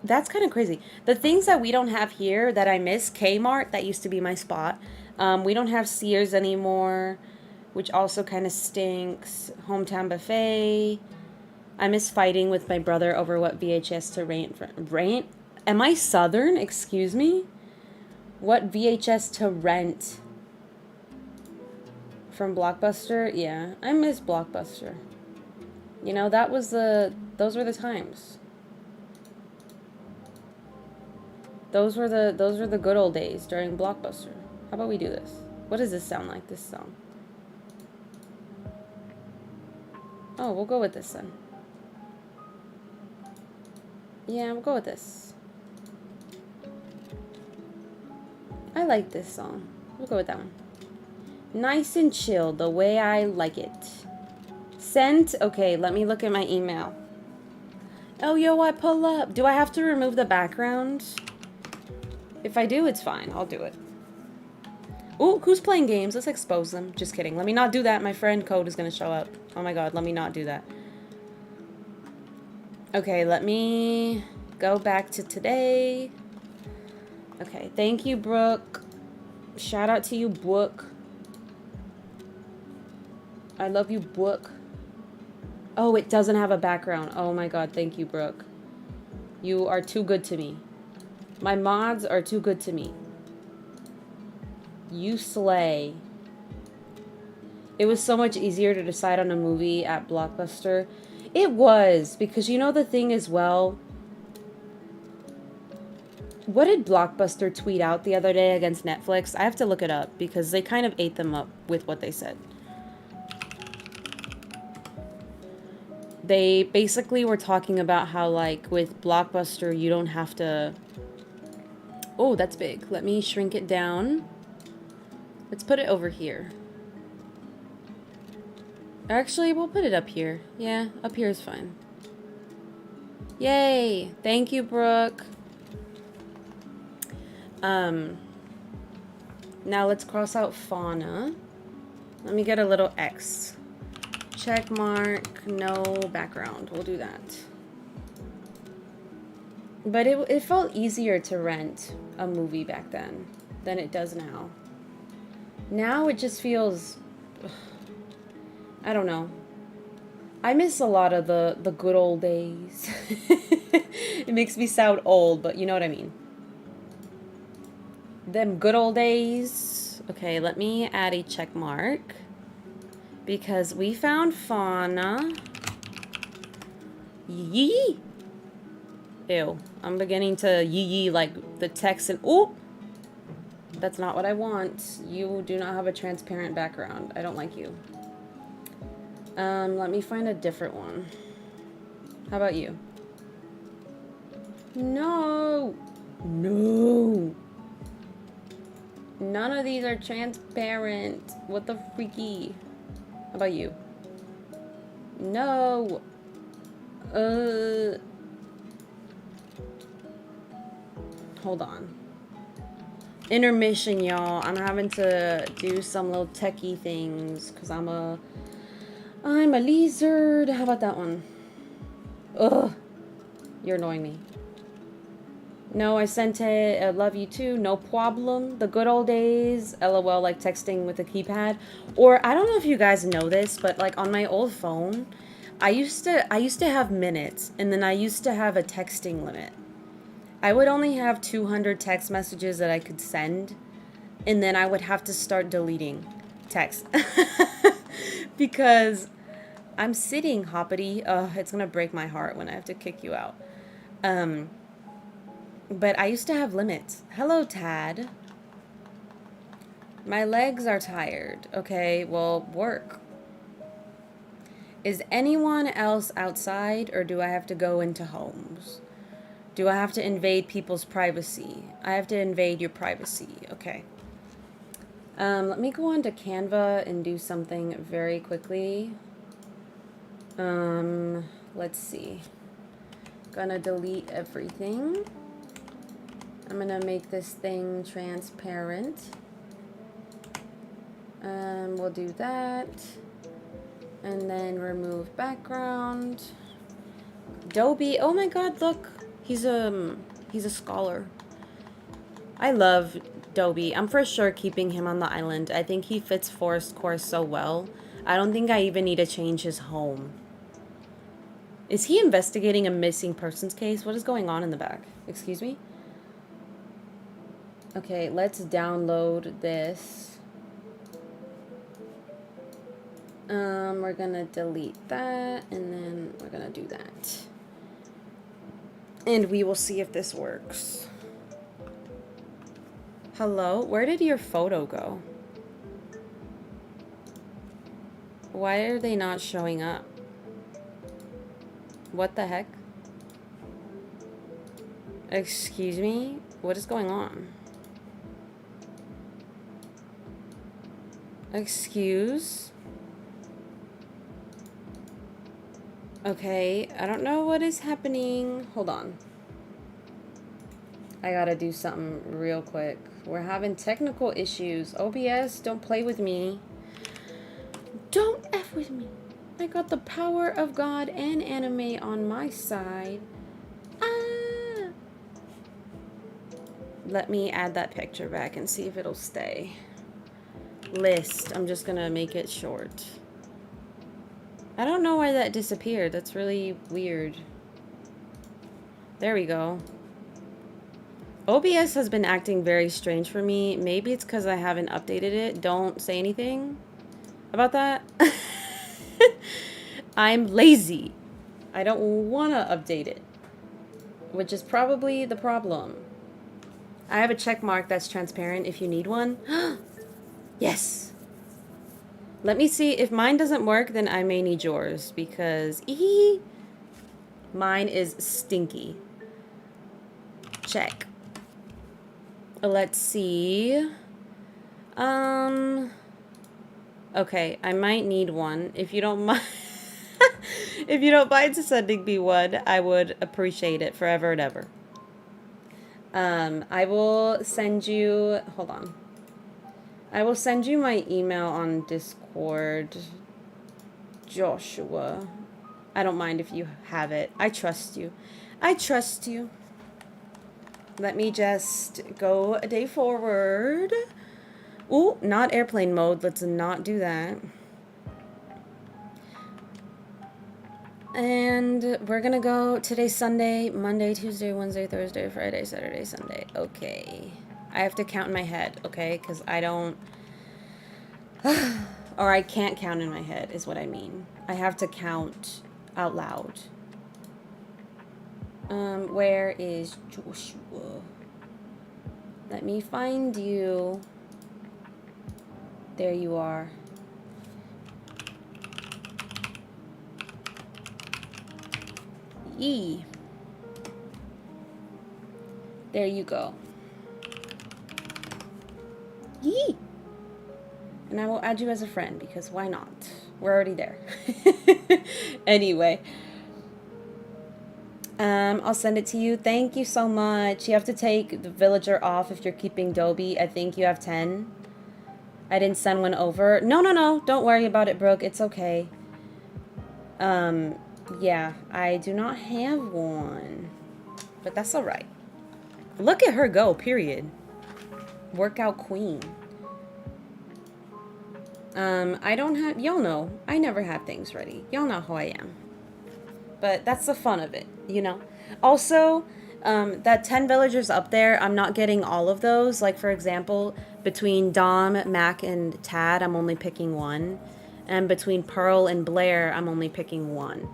That's kind of crazy. The things that we don't have here that I miss, Kmart, that used to be my spot. We don't have Sears anymore, which also kind of stinks. Hometown buffet. I miss fighting with my brother over what VHS to rent. Am I Southern? Excuse me? What VHS to rent? From Blockbuster? Yeah, I miss Blockbuster. You know, those were the times. Those were the good old days during Blockbuster. How about we do this? What does this sound like, this song? Oh, we'll go with this then. Yeah, we'll go with this. I like this song. We'll go with that one. Nice and chill, the way I like it. Sent? Okay, let me look at my email. Oh, yo, I pull up. Do I have to remove the background? If I do, it's fine. I'll do it. Ooh, who's playing games? Let's expose them. Just kidding. Let me not do that. My friend Code is going to show up. Oh my god, let me not do that. Okay, let me go back to today. Okay, thank you, Brooke. Shout out to you, Brooke. I love you, Brooke. Oh, it doesn't have a background. Oh my god, thank you, Brooke. You are too good to me. My mods are too good to me. You slay. It was so much easier to decide on a movie at Blockbuster. It was, because you know the thing as well. What did Blockbuster tweet out the other day against Netflix? I have to look it up because they kind of ate them up with what they said. They basically were talking about how, like, with Blockbuster, you don't have to... Oh, that's big. Let me shrink it down. Let's put it over here. Actually, we'll put it up here. Yeah, up here is fine. Yay! Thank you, Brooke. Now let's cross out fauna. Let me get a little X. Check mark, no background. We'll do that. But it felt easier to rent a movie back then than it does now. Now it just feels... I don't know. I miss a lot of the good old days. It makes me sound old, but you know what I mean. Them good old days. Okay, let me add a check mark. Because we found fauna. Yee. Ew. I'm beginning to yee like the text and... Ooh! That's not what I want. You do not have a transparent background. I don't like you. Let me find a different one. How about you? No! No! None of these are transparent. What the freaky? How about you? No! Hold on. Intermission, y'all. I'm having to do some little techie things because I'm a lizard. How about that one? Ugh. You're annoying me. No, I sent it. I love you too. No problem. The good old days. LOL, like texting with a keypad. Or I don't know if you guys know this, but like on my old phone, I used to have minutes, and then I used to have a texting limit. I would only have 200 text messages that I could send, and then I would have to start deleting text. Because I'm sitting, Hoppity. It's gonna break my heart when I have to kick you out. But I used to have limits. Hello, Tad. My legs are tired. Okay, well, work. Is anyone else outside, or do I have to go into homes? Do I have to invade people's privacy? I have to invade your privacy. Okay. Let me go on to Canva and do something very quickly. Let's see. Gonna delete everything. I'm gonna make this thing transparent. We'll do that. And then remove background. Dobie, oh my god, look. He's a scholar. I love Dobie. I'm for sure keeping him on the island. I think he fits Forest Course so well. I don't think I even need to change his home. Is he investigating a missing persons case? What is going on in the back? Excuse me? Okay, let's download this. We're gonna delete that, and then we're gonna do that. And we will see if this works. Hello? Where did your photo go? Why are they not showing up? What the heck? Excuse me? What is going on? Excuse? Okay, I don't know what is happening. Hold on. I gotta do something real quick. We're having technical issues. OBS, don't play with me. Don't F with me. I got the power of God and anime on my side. Ah! Let me add that picture back and see if it'll stay. List. I'm just gonna make it short. I don't know why that disappeared. That's really weird. There we go. OBS has been acting very strange for me. Maybe it's because I haven't updated it. Don't say anything about that. I'm lazy. I don't want to update it, which is probably the problem. I have a check mark that's transparent if you need one. Yes. Let me see. If mine doesn't work, then I may need yours because mine is stinky. Check. Let's see. Okay, I might need one. If you don't mind, if you don't mind sending me one, I would appreciate it forever and ever. I will send you. Hold on. I will send you my email on Discord, Joshua. I don't mind if you have it. I trust you. I trust you. Let me just go a day forward. Ooh, not airplane mode. Let's not do that. And we're gonna go, today's Sunday, Monday, Tuesday, Wednesday, Thursday, Friday, Saturday, Sunday. Okay. I have to count in my head, okay? Because I don't, or I can't count in my head is what I mean. I have to count out loud. Where is Joshua? Let me find you. There you are. E. There you go. Yee. And I will add you as a friend because why not? We're already there. Anyway. I'll send it to you. Thank you so much. You have to take the villager off if you're keeping Dobie. I think you have 10. I didn't send one over. No. Don't worry about it, Brooke. It's okay. Yeah, I do not have one. But that's alright. Look at her go, period. Workout queen. I don't have... Y'all know. I never have things ready. Y'all know how I am. But that's the fun of it, you know? Also, that 10 villagers up there, I'm not getting all of those. Like, for example, between Dom, Mac, and Tad, I'm only picking one. And between Pearl and Blair, I'm only picking one.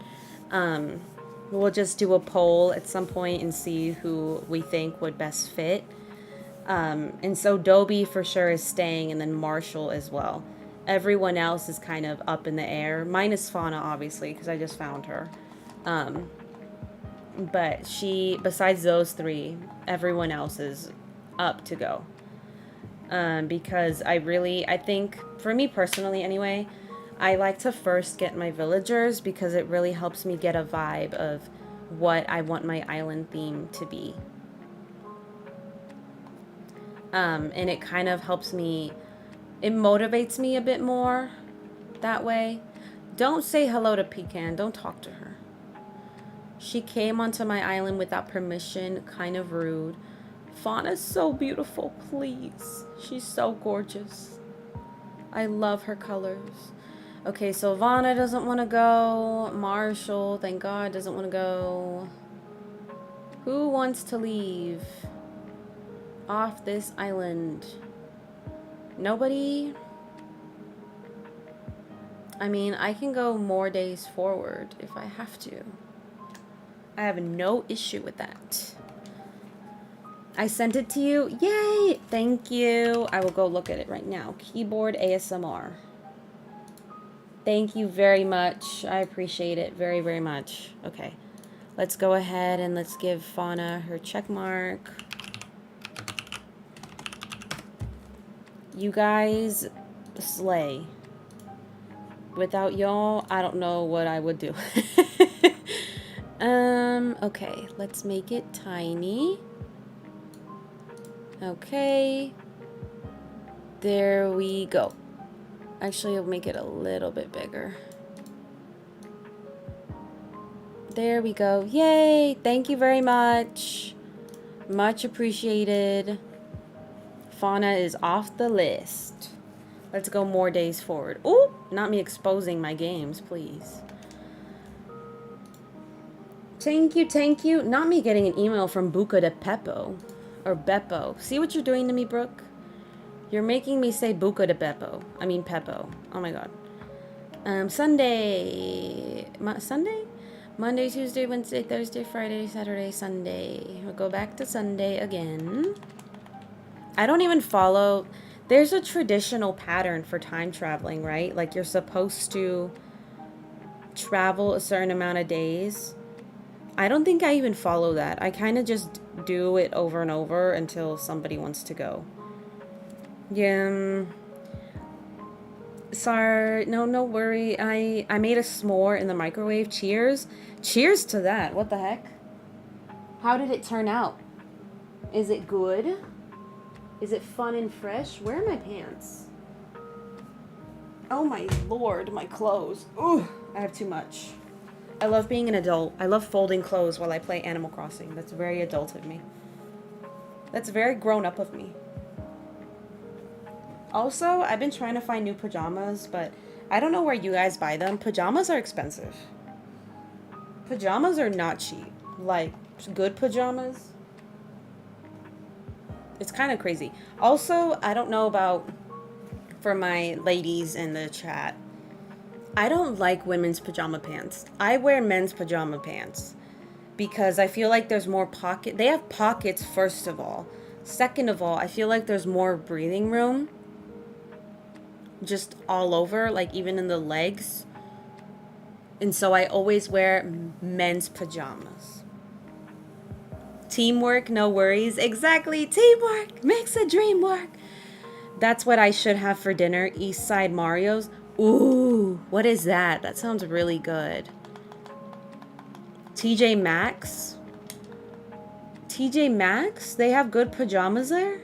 We'll just do a poll at some point and see who we think would best fit. And so Dobie for sure is staying, and then Marshall as well. Everyone else is kind of up in the air, minus Fauna, obviously, because I just found her. But she, besides those three, everyone else is up to go. Because I think, for me personally anyway, I like to first get my villagers because it really helps me get a vibe of what I want my island theme to be. And it kind of helps me, it motivates me a bit more that way. Don't say hello to Pecan. Don't talk to her. She came onto my island without permission. Kind of rude. Fauna's so beautiful, please. She's so gorgeous. I love her colors. Okay, so Vanna doesn't want to go. Marshall, thank God, doesn't want to go. Who wants to leave off this island? Nobody? I mean, I can go more days forward if I have to. I have no issue with that. I sent it to you. Yay! Thank you. I will go look at it right now. Keyboard ASMR. Thank you very much. I appreciate it very, very much. Okay. Let's go ahead and let's give Fauna her check mark. You guys slay. Without y'all, I don't know what I would do. Okay, let's make it tiny. Okay. There we go. Actually, I'll make it a little bit bigger. There we go. Yay! Thank you very much. Much appreciated. Fauna is off the list. Let's go more days forward. Ooh, not me exposing my games, please. Thank you, thank you. Not me getting an email from Buca de Beppo. Or Beppo. See what you're doing to me, Brooke? You're making me say Buca de Beppo. I mean Peppo. Oh my god. Sunday. Sunday? Monday, Tuesday, Wednesday, Thursday, Friday, Saturday, Sunday. We'll go back to Sunday again. I don't even follow. There's a traditional pattern for time traveling, right? Like you're supposed to travel a certain amount of days. I don't think I even follow that. I kind of just do it over and over until somebody wants to go. Yeah. Sorry, no worry. I made a s'more in the microwave. Cheers. Cheers to that. What the heck? How did it turn out? Is it good? Is it fun and fresh? Where are my pants? Oh my lord, my clothes. Ooh, I have too much. I love being an adult. I love folding clothes while I play Animal Crossing. That's very adult of me. That's very grown up of me. Also, I've been trying to find new pajamas, but I don't know where you guys buy them. Pajamas are expensive. Pajamas are not cheap. Like, good pajamas. It's kind of crazy. Also, I don't know about, for my ladies in the chat, I don't like women's pajama pants. I wear men's pajama pants because I feel like there's more pocket. They have pockets, first of all. Second of all, I feel like there's more breathing room. Just all over, like even in the legs. And so I always wear men's pajamas. Teamwork, no worries. Exactly, teamwork makes the dream work. That's what I should have for dinner. East Side Mario's. Ooh, what is that? That sounds really good. TJ Maxx. TJ Maxx? They have good pajamas there?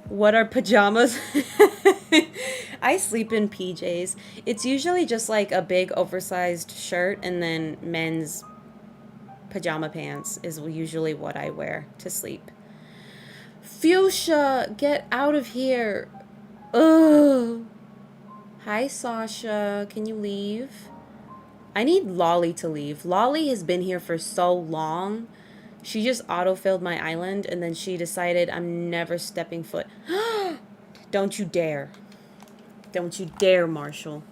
What are pajamas? I sleep in PJs. It's usually just like a big oversized shirt and then men's pajama pants is usually what I wear to sleep. Fuchsia, get out of here. Ugh. Hi, Sasha. Can you leave? I need Lolly to leave. Lolly has been here for so long. She just autofilled my island, and then she decided I'm never stepping foot. Don't you dare. Don't you dare, Marshall.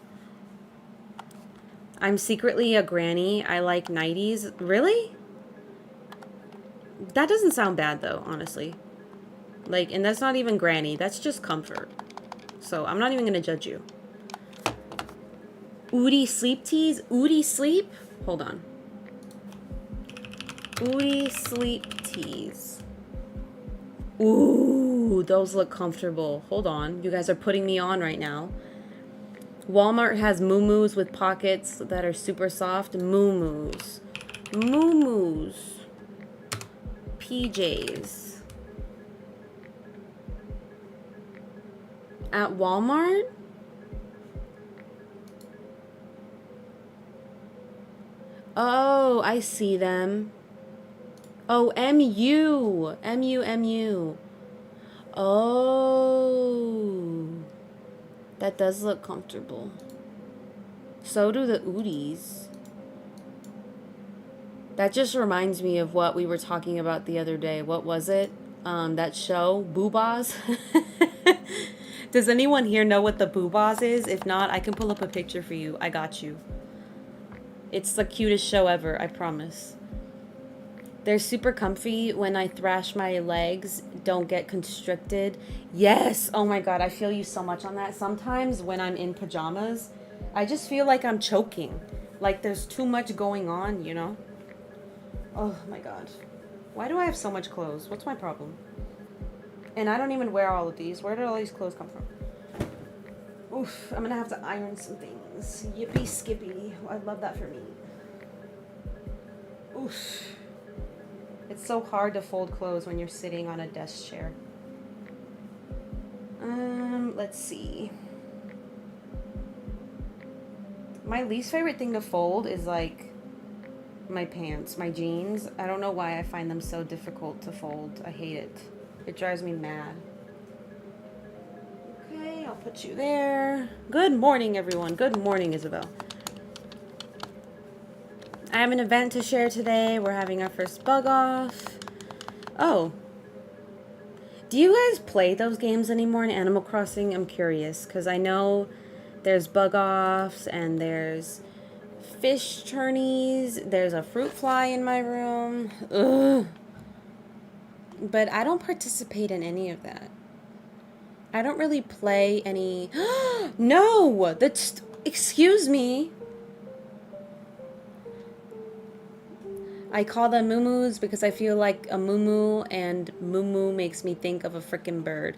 I'm secretly a granny. I like 90s. Really? That doesn't sound bad, though, honestly. Like, and that's not even granny. That's just comfort. So, I'm not even going to judge you. Udi sleep teas? Udi sleep? Hold on. Udi sleep teas. Ooh, those look comfortable. Hold on. You guys are putting me on right now. Walmart has muumuus with pockets that are super soft. Muumuus. Muumuus. PJs. At Walmart? Oh, I see them. Oh, MU. MU. Oh. That does look comfortable. So do the Udis. That just reminds me of what we were talking about the other day. What was it? That show, Boobas. Does anyone here know what the Boobas is? If not, I can pull up a picture for you. I got you. It's the cutest show ever, I promise. They're super comfy. When I thrash my legs, don't get constricted. Yes! Oh my god, I feel you so much on that. Sometimes when I'm in pajamas, I just feel like I'm choking. Like there's too much going on, you know? Oh my god. Why do I have so much clothes? What's my problem? And I don't even wear all of these. Where did all these clothes come from? Oof, I'm gonna have to iron some things. Yippee skippy. I love that for me. Oof. It's so hard to fold clothes when you're sitting on a desk chair. Let's see. My least favorite thing to fold is like my pants, my jeans. I don't know why I find them so difficult to fold. I hate it. It drives me mad. Okay, I'll put you there. Good morning, everyone. Good morning, Isabel. I have an event to share today. We're having our first bug off. Oh. Do you guys play those games anymore in Animal Crossing? I'm curious, because I know there's bug offs and there's fish turnies. There's a fruit fly in my room. Ugh. But I don't participate in any of that. I don't really play any... No! That's... Excuse me. I call them moo-moos because I feel like a moo-moo, and moo-moo makes me think of a frickin' bird.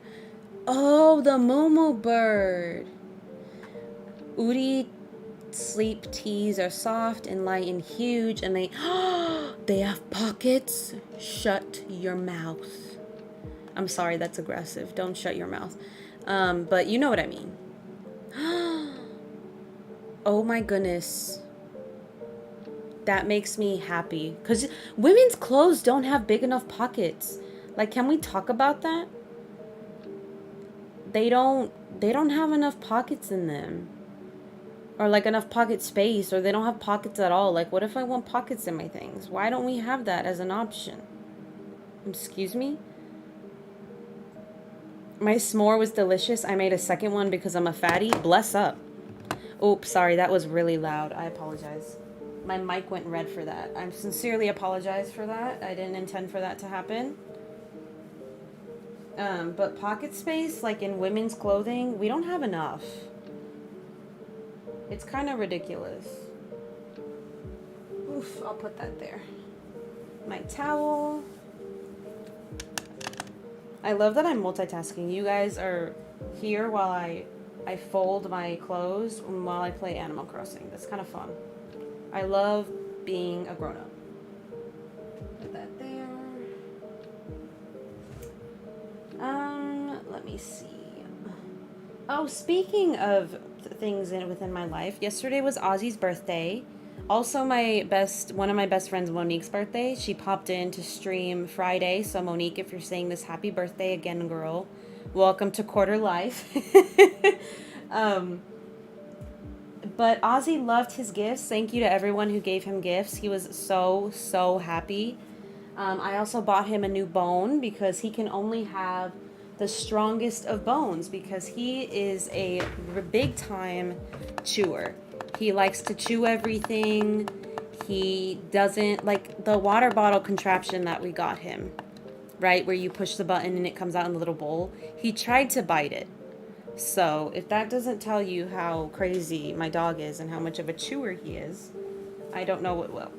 Oh, the moo-moo bird. Udi sleep teas are soft and light and huge, and they have pockets. Shut your mouth. I'm sorry, that's aggressive. Don't shut your mouth. But you know what I mean. Oh my goodness. That makes me happy. Because women's clothes don't have big enough pockets. Like, can we talk about that? They don't have enough pockets in them. Or like enough pocket space, or they don't have pockets at all. Like, what if I want pockets in my things? Why don't we have that as an option? Excuse me? My s'more was delicious. I made a second one because I'm a fatty. Bless up. Oops, sorry, that was really loud. I apologize. My mic went red for that. I sincerely apologize for that. I didn't intend for that to happen. But pocket space, like in women's clothing, we don't have enough. It's kind of ridiculous. Oof, I'll put that there. My towel. I love that I'm multitasking. You guys are here while I fold my clothes and while I play Animal Crossing. That's kind of fun. I love being a grown-up. Put that there. Let me see. Oh, speaking of things within my life, yesterday was Ozzy's birthday. Also, one of my best friends, Monique's birthday. She popped in to stream Friday. So, Monique, if you're saying this, happy birthday again, girl. Welcome to quarter life. But Ozzy loved his gifts. Thank you to everyone who gave him gifts. He was so happy. I also bought him a new bone because he can only have the strongest of bones because he is a big time chewer. He likes to chew everything. He doesn't like the water bottle contraption that we got him, right? Where you push the button and it comes out in a little bowl. He tried to bite it. So if that doesn't tell you how crazy my dog is and how much of a chewer he is, I don't know what will.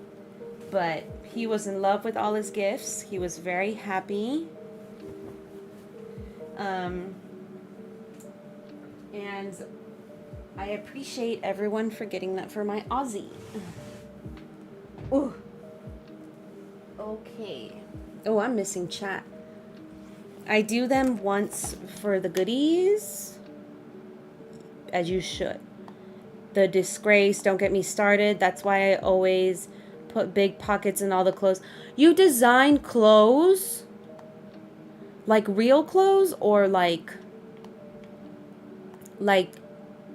But he was in love with all his gifts. He was very happy. And I appreciate everyone for getting that for my Ozzy. Ooh. Okay. Oh, I'm missing chat. I do them once for the goodies. As you should. The disgrace, don't get me started. That's why I always put big pockets in all the clothes. You design clothes? Like real clothes or like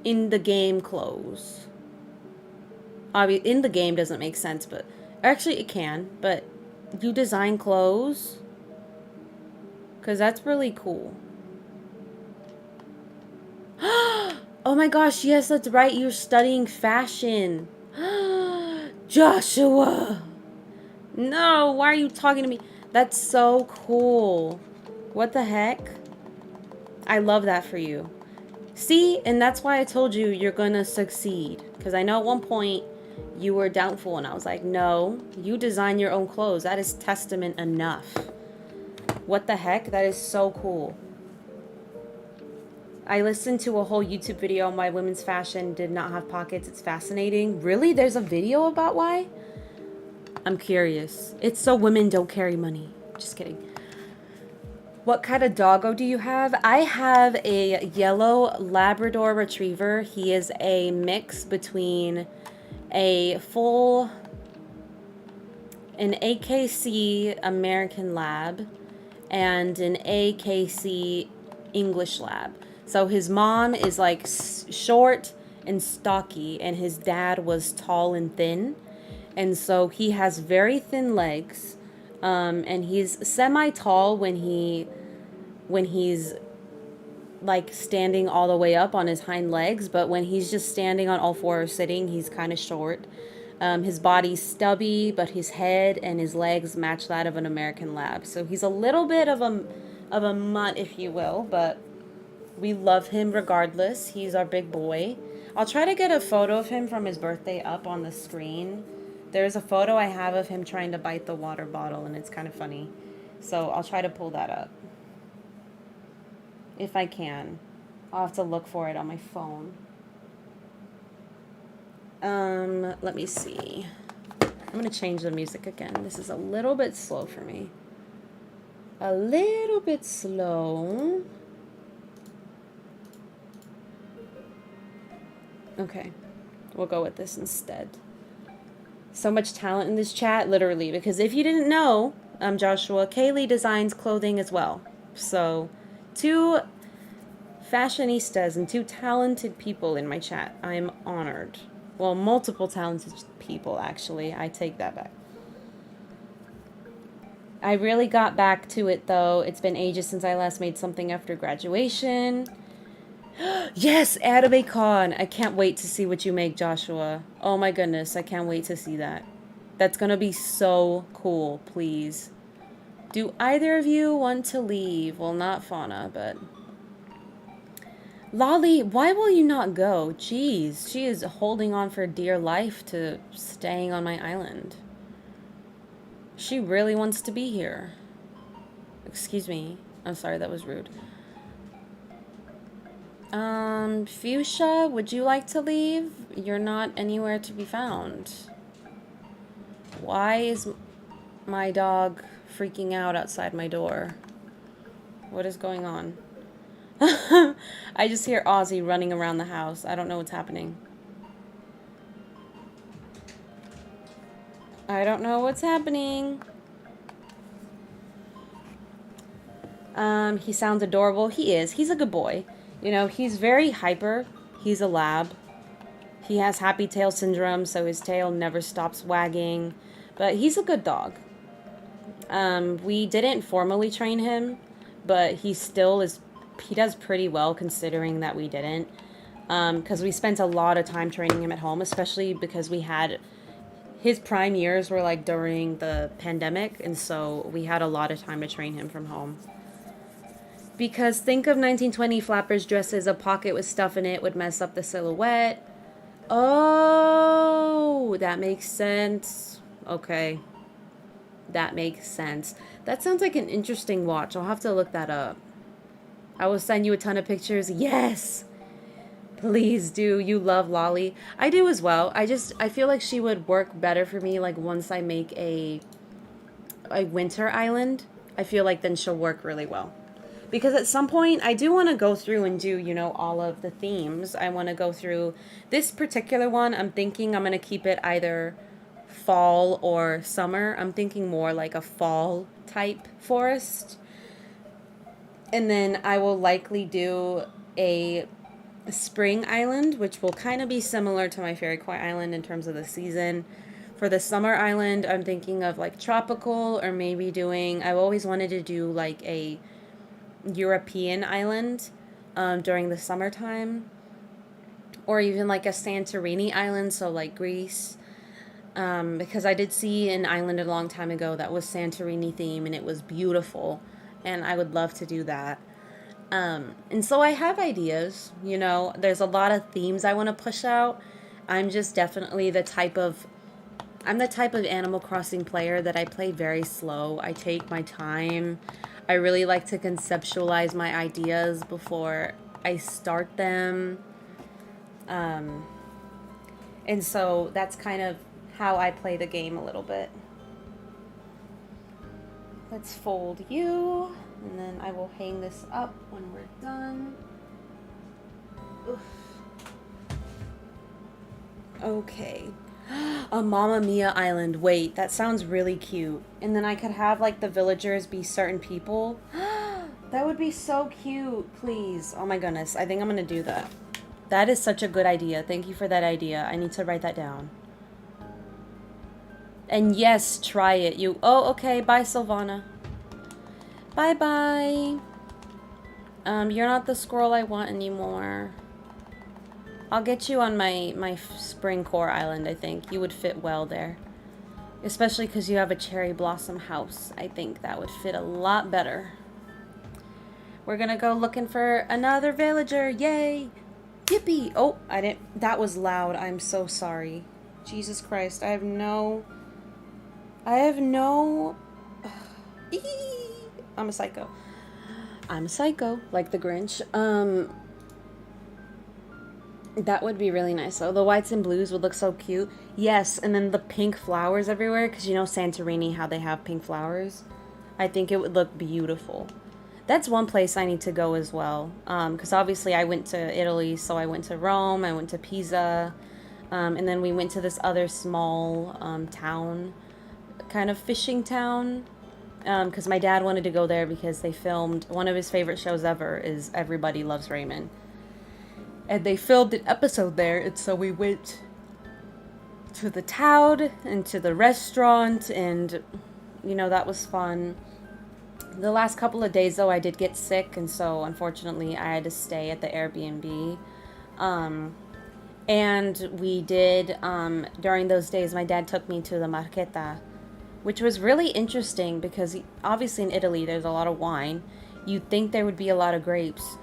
in the game clothes? Obviously, in the game doesn't make sense, but actually it can. But you design clothes? Because that's really cool. Oh my gosh, yes, that's right. You're studying fashion. Joshua. No, why are you talking to me? That's so cool. What the heck? I love that for you. See, and that's why I told you you're going to succeed. Because I know at one point you were doubtful, and I was like, no, you design your own clothes. That is testament enough. What the heck? That is so cool. I listened to a whole YouTube video on why women's fashion did not have pockets. It's fascinating. Really? There's a video about why? I'm curious. It's so women don't carry money. Just kidding. What kind of doggo do you have? I have a yellow Labrador Retriever. He is a mix between an AKC American Lab and an AKC English Lab. So his mom is like short and stocky, and his dad was tall and thin. And so he has very thin legs. And he's semi-tall when he's like standing all the way up on his hind legs, but when he's just standing on all fours sitting, he's kind of short. His body's stubby, but his head and his legs match that of an American Lab. So he's a little bit of a mutt, if you will, but we love him regardless. He's our big boy. I'll try to get a photo of him from his birthday up on the screen. There's a photo I have of him trying to bite the water bottle, and it's kind of funny. So I'll try to pull that up. If I can. I'll have to look for it on my phone. Let me see. I'm going to change the music again. This is a little bit slow for me. A little bit slow. Okay. We'll go with this instead. So much talent in this chat, literally, because if you didn't know, Joshua, 𝐜𝐤 designs clothing as well. So, 2 fashionistas and 2 talented people in my chat. I'm honored. Well, multiple talented people, actually. I take that back. I really got back to it, though. It's been ages since I last made something after graduation. Yes, 𝐜𝐤𝐬𝐿. I can't wait to see what you make, Joshua. Oh my goodness, I can't wait to see that. That's gonna be so cool, please. Do either of you want to leave? Well, not Fauna, but... Lolly, why will you not go? Jeez, she is holding on for dear life to staying on my island. She really wants to be here. Excuse me. I'm sorry, that was rude. Fuchsia, would you like to leave? You're not anywhere to be found. Why is my dog freaking out outside my door? What is going on? I just hear 𝐬𝐬𝐬 running around the house. I don't know what's happening. I don't know what's happening. He sounds adorable. He is. He's a good boy. You know, he's very hyper. He's a lab. He has happy tail syndrome, so his tail never stops wagging. But he's a good dog. We didn't formally train him, but he still is... He does pretty well considering that we didn't. Because we spent a lot of time training him at home, especially because we had... His prime years were like during the pandemic, and so we had a lot of time to train him from home. Because think of 1920 flappers dresses, a pocket with stuff in it would mess up the silhouette. Oh, that makes sense. Okay. That makes sense. That sounds like an interesting watch. I'll have to look that up. I will send you a ton of pictures. Yes! Please do. You love Lolly. I do as well. I feel like she would work better for me, like, once I make a winter island. I feel like then she'll work really well. Because at some point, I do want to go through and do, you know, all of the themes. I want to go through this particular one. I'm thinking I'm going to keep it either fall or summer. I'm thinking more like a fall type forest. And then I will likely do a spring island, which will kind of be similar to my Fairy Koi Island in terms of the season. For the summer island, I'm thinking of like tropical, or maybe doing... I've always wanted to do like a European island during the summertime, or even like a Santorini island, so like Greece, because I did see an island a long time ago that was Santorini theme, and it was beautiful, and I would love to do that. And so I have ideas, you know, there's a lot of themes I want to push out. I'm just definitely the type of Animal Crossing player that I play very slow. I take my time. I really like to conceptualize my ideas before I start them. And so that's kind of how I play the game a little bit. Let's fold you, and then I will hang this up when we're done. Oof. Okay. A Mamma Mia island. Wait, that sounds really cute. And then I could have like the villagers be certain people. That would be so cute, please. Oh my goodness, I think I'm gonna do that. That is such a good idea. Thank you for that idea. I need to write that down. And yes, try it. Oh, okay. Bye, Silvana. Bye-bye. You're not the squirrel I want anymore. I'll get you on my spring core island, I think. You would fit well there. Especially because you have a cherry blossom house. I think that would fit a lot better. We're gonna go looking for another villager. Yay! Yippee! Oh, I didn't... That was loud. I'm so sorry. Jesus Christ. I have no... I'm a psycho. I'm a psycho, like the Grinch. That would be really nice, though. The whites and blues would look so cute. Yes, and then the pink flowers everywhere, because you know Santorini, how they have pink flowers. I think it would look beautiful. That's one place I need to go as well. Because obviously I went to Italy, so I went to Rome, I went to Pisa, and then we went to this other small town, kind of fishing town. Because my dad wanted to go there because they filmed, one of his favorite shows ever is Everybody Loves Raymond. And they filmed an episode there, and so we went to the town and to the restaurant, and, you know, that was fun. The last couple of days, though, I did get sick, and so, unfortunately, I had to stay at the Airbnb. And we did, during those days, my dad took me to the Marchetta, which was really interesting because, obviously, in Italy, there's a lot of wine. You'd think there would be a lot of grapes.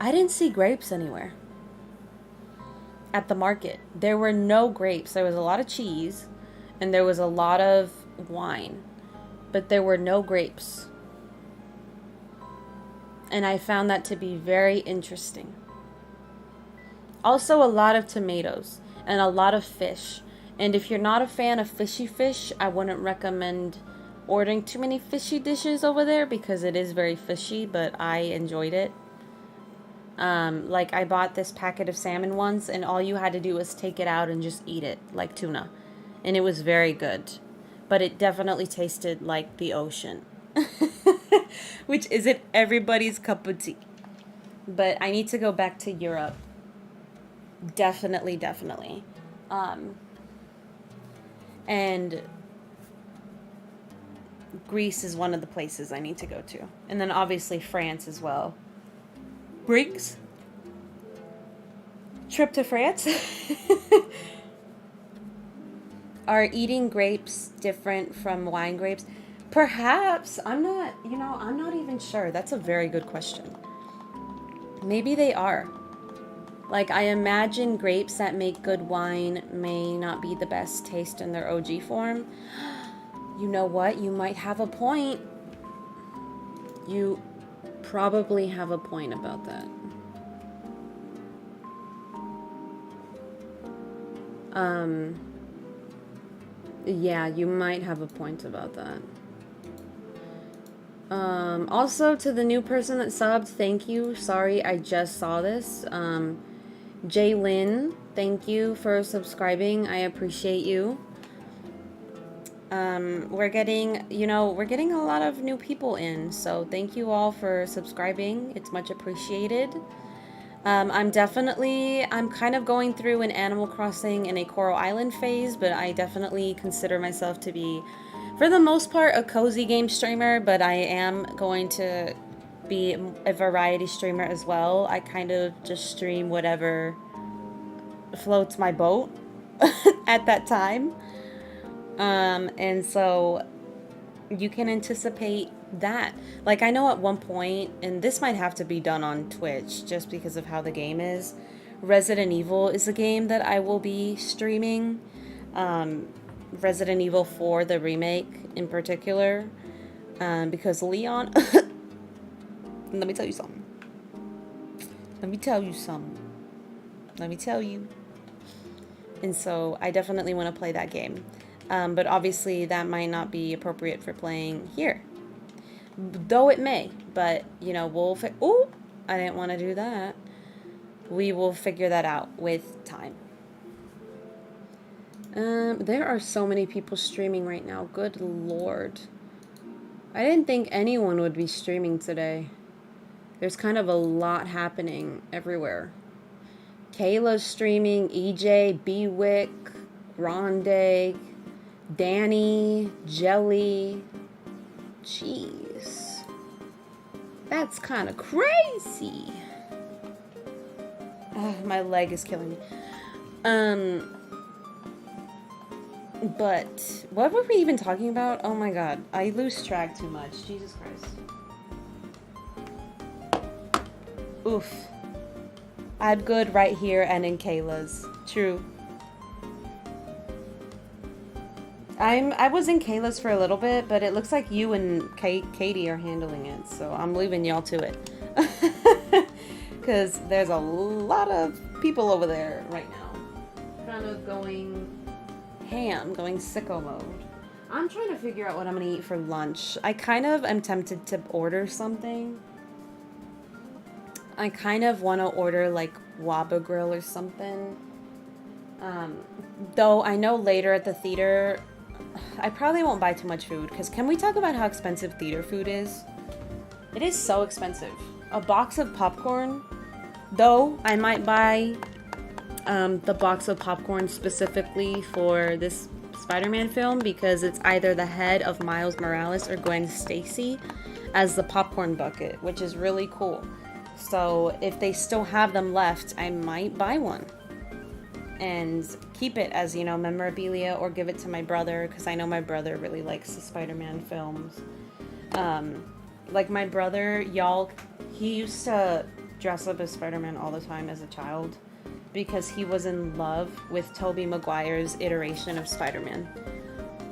I didn't see grapes anywhere. At the market, there were no grapes. There was a lot of cheese and there was a lot of wine, but there were no grapes. And I found that to be very interesting. Also, a lot of tomatoes and a lot of fish. And if you're not a fan of fishy fish, I wouldn't recommend ordering too many fishy dishes over there because it is very fishy, but I enjoyed it. Like I bought this packet of salmon once and all you had to do was take it out and just eat it like tuna. And it was very good, but it definitely tasted like the ocean, which isn't everybody's cup of tea. But I need to go back to Europe. Definitely. And Greece is one of the places I need to go to. And then obviously France as well. Briggs? Trip to France? Are eating grapes different from wine grapes? Perhaps. I'm not even sure. That's a very good question. Maybe they are. Like, I imagine grapes that make good wine may not be the best taste in their OG form. You know what? You might have a point. You probably have a point about that. Yeah, you might have a point about that. Also, to the new person that subbed, thank you. Sorry, I just saw this. Jaylyn, thank you for subscribing. I appreciate you. We're getting a lot of new people in, so thank you all for subscribing. It's much appreciated. I'm kind of going through an Animal Crossing and a Coral Island phase, but I definitely consider myself to be, for the most part, a cozy game streamer, but I am going to be a variety streamer as well. I kind of just stream whatever floats my boat at that time. And so you can anticipate that. Like, I know at one point, and this might have to be done on Twitch just because of how the game is, Resident Evil is a game that I will be streaming. Resident Evil 4, the remake in particular, because Leon let me tell you something. And so I definitely want to play that game. But obviously that might not be appropriate for playing here. Though it may, but, you know, we'll ooh, I didn't want to do that. We will figure that out with time. There are so many people streaming right now. Good Lord. I didn't think anyone would be streaming today. There's kind of a lot happening everywhere. Kayla's streaming, EJ, BWick, Grande, Danny, Jelly. Jeez. That's kind of crazy. My leg is killing me. But what were we even talking about? Oh my god. I lose track too much. Jesus Christ. Oof. I'm good right here and in Kayla's. True. I was in Kayla's for a little bit, but it looks like you and Katie are handling it, so I'm leaving y'all to it. Because there's a lot of people over there right now. Kind of going ham, going sicko mode. I'm trying to figure out what I'm going to eat for lunch. I kind of am tempted to order something. I kind of want to order like Waba Grill or something. Though I know later at the theater, I probably won't buy too much food. Because can we talk about how expensive theater food is? It is so expensive. A box of popcorn, though I might buy the box of popcorn specifically for this Spider-Man film because it's either the head of Miles Morales or Gwen Stacy as the popcorn bucket, which is really cool. So if they still have them left, I might buy one and keep it as, you know, memorabilia or give it to my brother because I know my brother really likes the Spider-Man films. Like my brother, y'all, he used to dress up as Spider-Man all the time as a child because he was in love with Tobey Maguire's iteration of Spider-Man.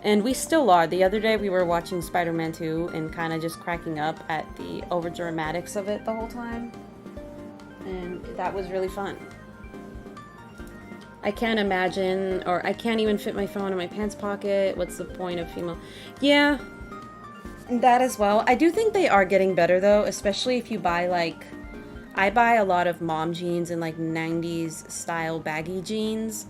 And we still are. The other day we were watching Spider-Man 2 and kind of just cracking up at the overdramatics of it the whole time. And that was really fun. I can't imagine, or I can't even fit my phone in my pants pocket. What's the point of female? Yeah, that as well. I do think they are getting better though, especially if you buy like, I buy a lot of mom jeans and like 90s style baggy jeans.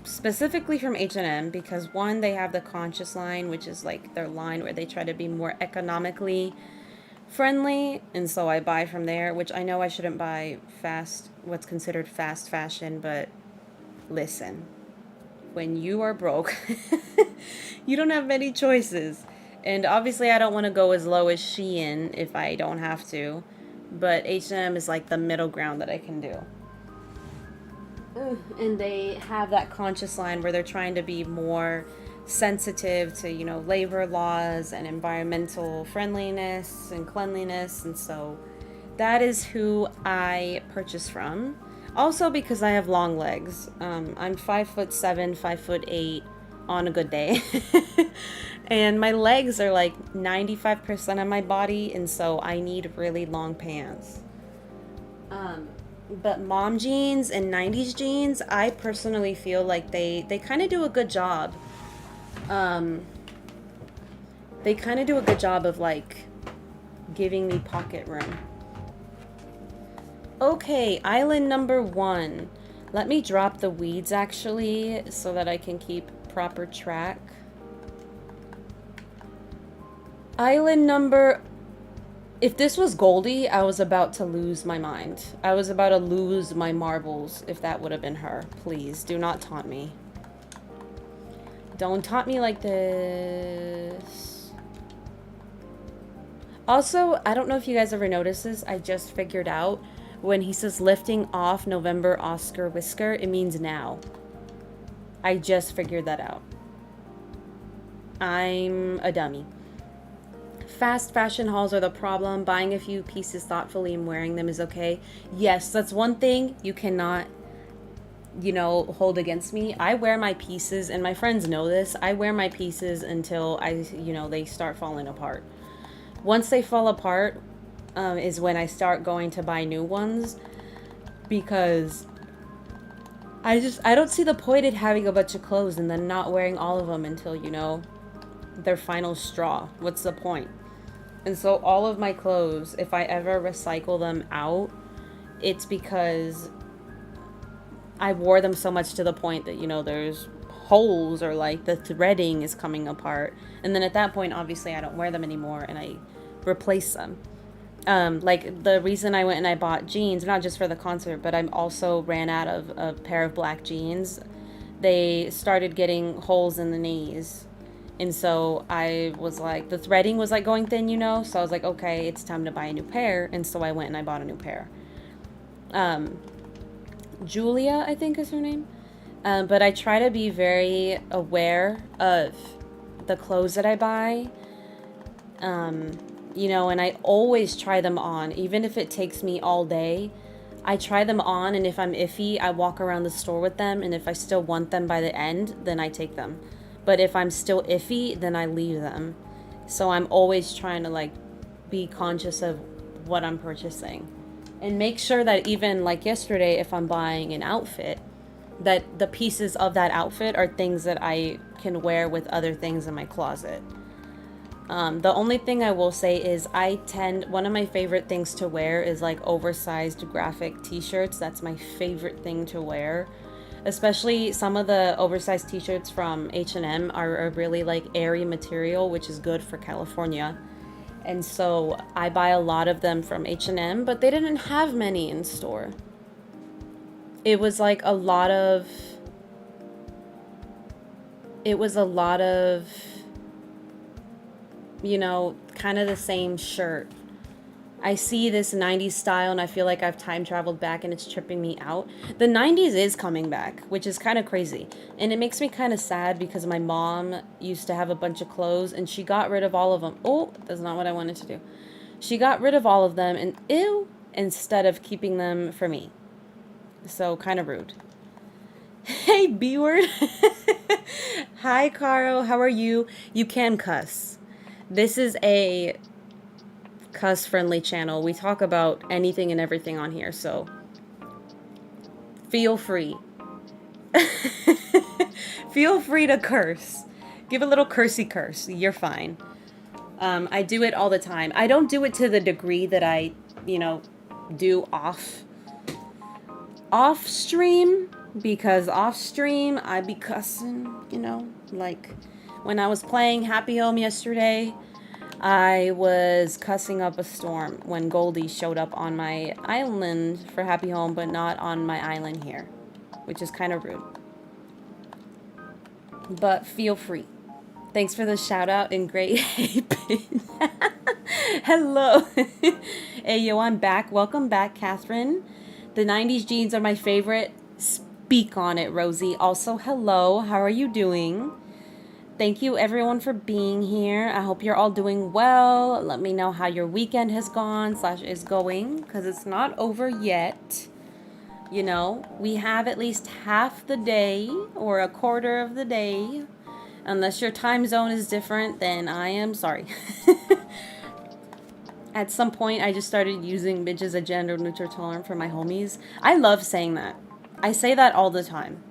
Specifically from H&M because one, they have the conscious line, which is like their line where they try to be more economically friendly, and so I buy from there, which I know I shouldn't buy what's considered fast fashion, but listen, when you are broke, you don't have many choices, and obviously I don't want to go as low as Shein if I don't have to, but H&M is like the middle ground that I can do. And they have that conscious line where they're trying to be more sensitive to, you know, labor laws and environmental friendliness and cleanliness, and so that is who I purchase from. Also because I have long legs. I'm 5'7", 5'8" on a good day. And my legs are like 95% of my body, and so I need really long pants. But mom jeans and 90s jeans, I personally feel like they kind of do a good job. They kind of do a good job of like giving me pocket room. Okay, island number 1. Let me drop the weeds actually so that I can keep proper track. Island number... If this was Goldie, I was about to lose my mind. I was about to lose my marbles if that would have been her. Please, do not taunt me. Don't taunt me like this. Also, I don't know if you guys ever noticed this. I just figured out when he says lifting off November Oscar whisker, it means now. I just figured that out. I'm a dummy. Fast fashion hauls are the problem. Buying a few pieces thoughtfully and wearing them is okay. Yes, that's one thing you cannot, you know, hold against me. I wear my pieces, and my friends know this. I wear my pieces until they start falling apart. Once they fall apart, is when I start going to buy new ones, because I don't see the point in having a bunch of clothes and then not wearing all of them until, you know, their final straw. What's the point? And so all of my clothes, if I ever recycle them out, it's because I wore them so much to the point that, you know, there's holes or like the threading is coming apart. And then at that point, obviously I don't wear them anymore and I replace them. Like the reason I went and I bought jeans, not just for the concert, but I also ran out of a pair of black jeans. They started getting holes in the knees. And so I was like, the threading was like going thin, you know? So I was like, okay, it's time to buy a new pair. And so I went and I bought a new pair. Julia, I think is her name. But I try to be very aware of the clothes that I buy. You know, and I always try them on, even if it takes me all day. I try them on, and if I'm iffy, I walk around the store with them, and if I still want them by the end, then I take them. But if I'm still iffy, then I leave them. So I'm always trying to, like, be conscious of what I'm purchasing. And make sure that even, like yesterday, if I'm buying an outfit, that the pieces of that outfit are things that I can wear with other things in my closet. The only thing I will say is one of my favorite things to wear is like oversized graphic t-shirts. That's my favorite thing to wear. Especially some of the oversized t-shirts from H&M are a really like airy material, which is good for California. And so I buy a lot of them from H&M, but they didn't have many in store. It was like a lot of you know, kind of the same shirt. I see this 90s style and I feel like I've time traveled back and it's tripping me out. The 90s is coming back, which is kind of crazy. And it makes me kind of sad because my mom used to have a bunch of clothes and she got rid of all of them. Oh, that's not what I wanted to do. She got rid of all of them and instead of keeping them for me. So kind of rude. Hey, B-word. Hi, Caro. How are you? You can cuss. This is a cuss-friendly channel. We talk about anything and everything on here, so feel free. Feel free to curse. Give a little cursy curse. You're fine. I do it all the time. I don't do it to the degree that I, you know, do off stream, because off stream I be cussing, you know, like when I was playing Happy Home yesterday, I was cussing up a storm when Goldie showed up on my island for Happy Home, but not on my island here, which is kind of rude. But feel free. Thanks for the shout out and great pin. Hello. Hey, yo, I'm back. Welcome back, Catherine. The 90s jeans are my favorite. Speak on it, Rosie. Also, hello. How are you doing? Thank you, everyone, for being here. I hope you're all doing well. Let me know how your weekend has gone / is going, because it's not over yet. You know, we have at least half the day or a quarter of the day. Unless your time zone is different, then I am sorry. At some point, I just started using bitch as a gender neutral term for my homies. I love saying that. I say that all the time.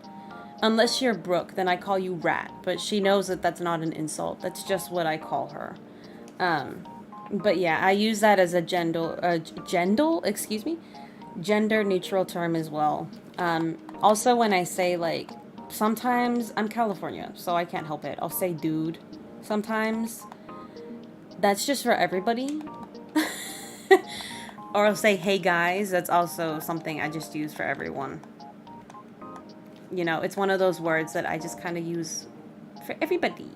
Unless you're Brooke, then I call you Rat. But she knows that that's not an insult. That's just what I call her. But yeah, I use that as a gender neutral term as well. Also, when I say, like, sometimes I'm California, so I can't help it. I'll say dude sometimes. That's just for everybody. Or I'll say hey guys. That's also something I just use for everyone. You know, it's one of those words that I just kind of use for everybody.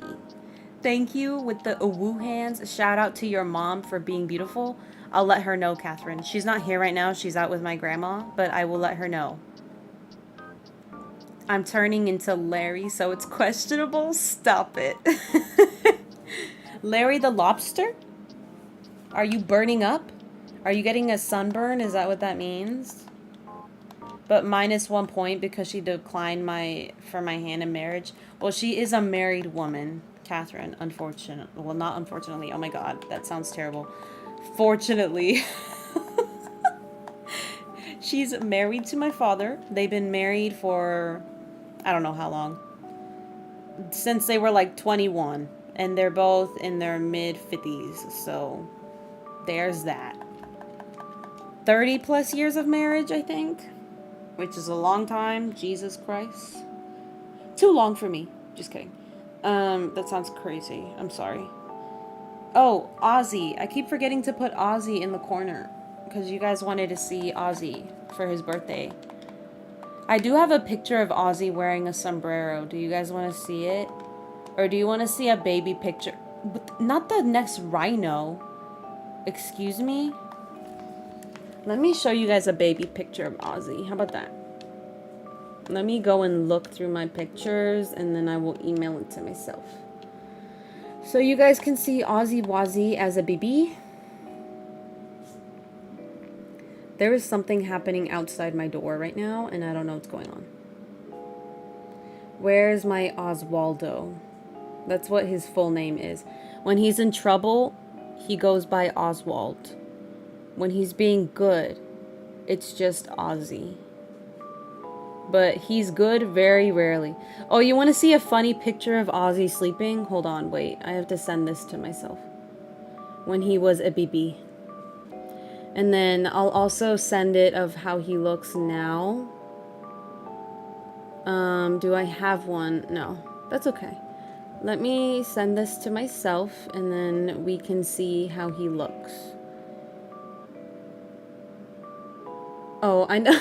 Thank you with the woo hands. Shout out to your mom for being beautiful. I'll let her know, Catherine. She's not here right now. She's out with my grandma, but I will let her know. I'm turning into Larry, so it's questionable. Stop it. Larry the lobster? Are you burning up? Are you getting a sunburn? Is that what that means? But -1 point because she declined for my hand in marriage. Well, she is a married woman, Catherine, unfortunately. Well, not unfortunately. Oh my God, that sounds terrible. Fortunately. She's married to my father. They've been married for, I don't know how long. Since they were like 21. And they're both in their mid-50s, so there's that. 30 plus years of marriage, I think, which is a long time. Jesus Christ. Too long for me. Just kidding. That sounds crazy. I'm sorry. Oh, 𝐬𝐬𝐬𝐿. I keep forgetting to put 𝐬𝐬𝐬𝐬 in the corner because you guys wanted to see 𝐬𝐬𝐬𝐬 for his birthday. I do have a picture of 𝐬𝐬𝐬𝐬𝐬 wearing a sombrero. Do you guys want to see it? Or do you want to see a baby picture? But not the next rhino. Excuse me? Let me show you guys a baby picture of 𝐬𝐬𝐬𝐬𝐬. How about that? Let me go and look through my pictures and then I will email it to myself. So you guys can see 𝐬𝐬𝐬𝐬𝐬 as a baby. There is something happening outside my door right now and I don't know what's going on. Where's my Oswaldo? That's what his full name is. When he's in trouble, he goes by Oswald. When he's being good, it's just Ozzy. But he's good very rarely. Oh, you want to see a funny picture of Ozzy sleeping? Hold on, wait. I have to send this to myself. When he was a baby. And then I'll also send it of how he looks now. Do I have one? No, that's okay. Let me send this to myself and then we can see how he looks. Oh, I know.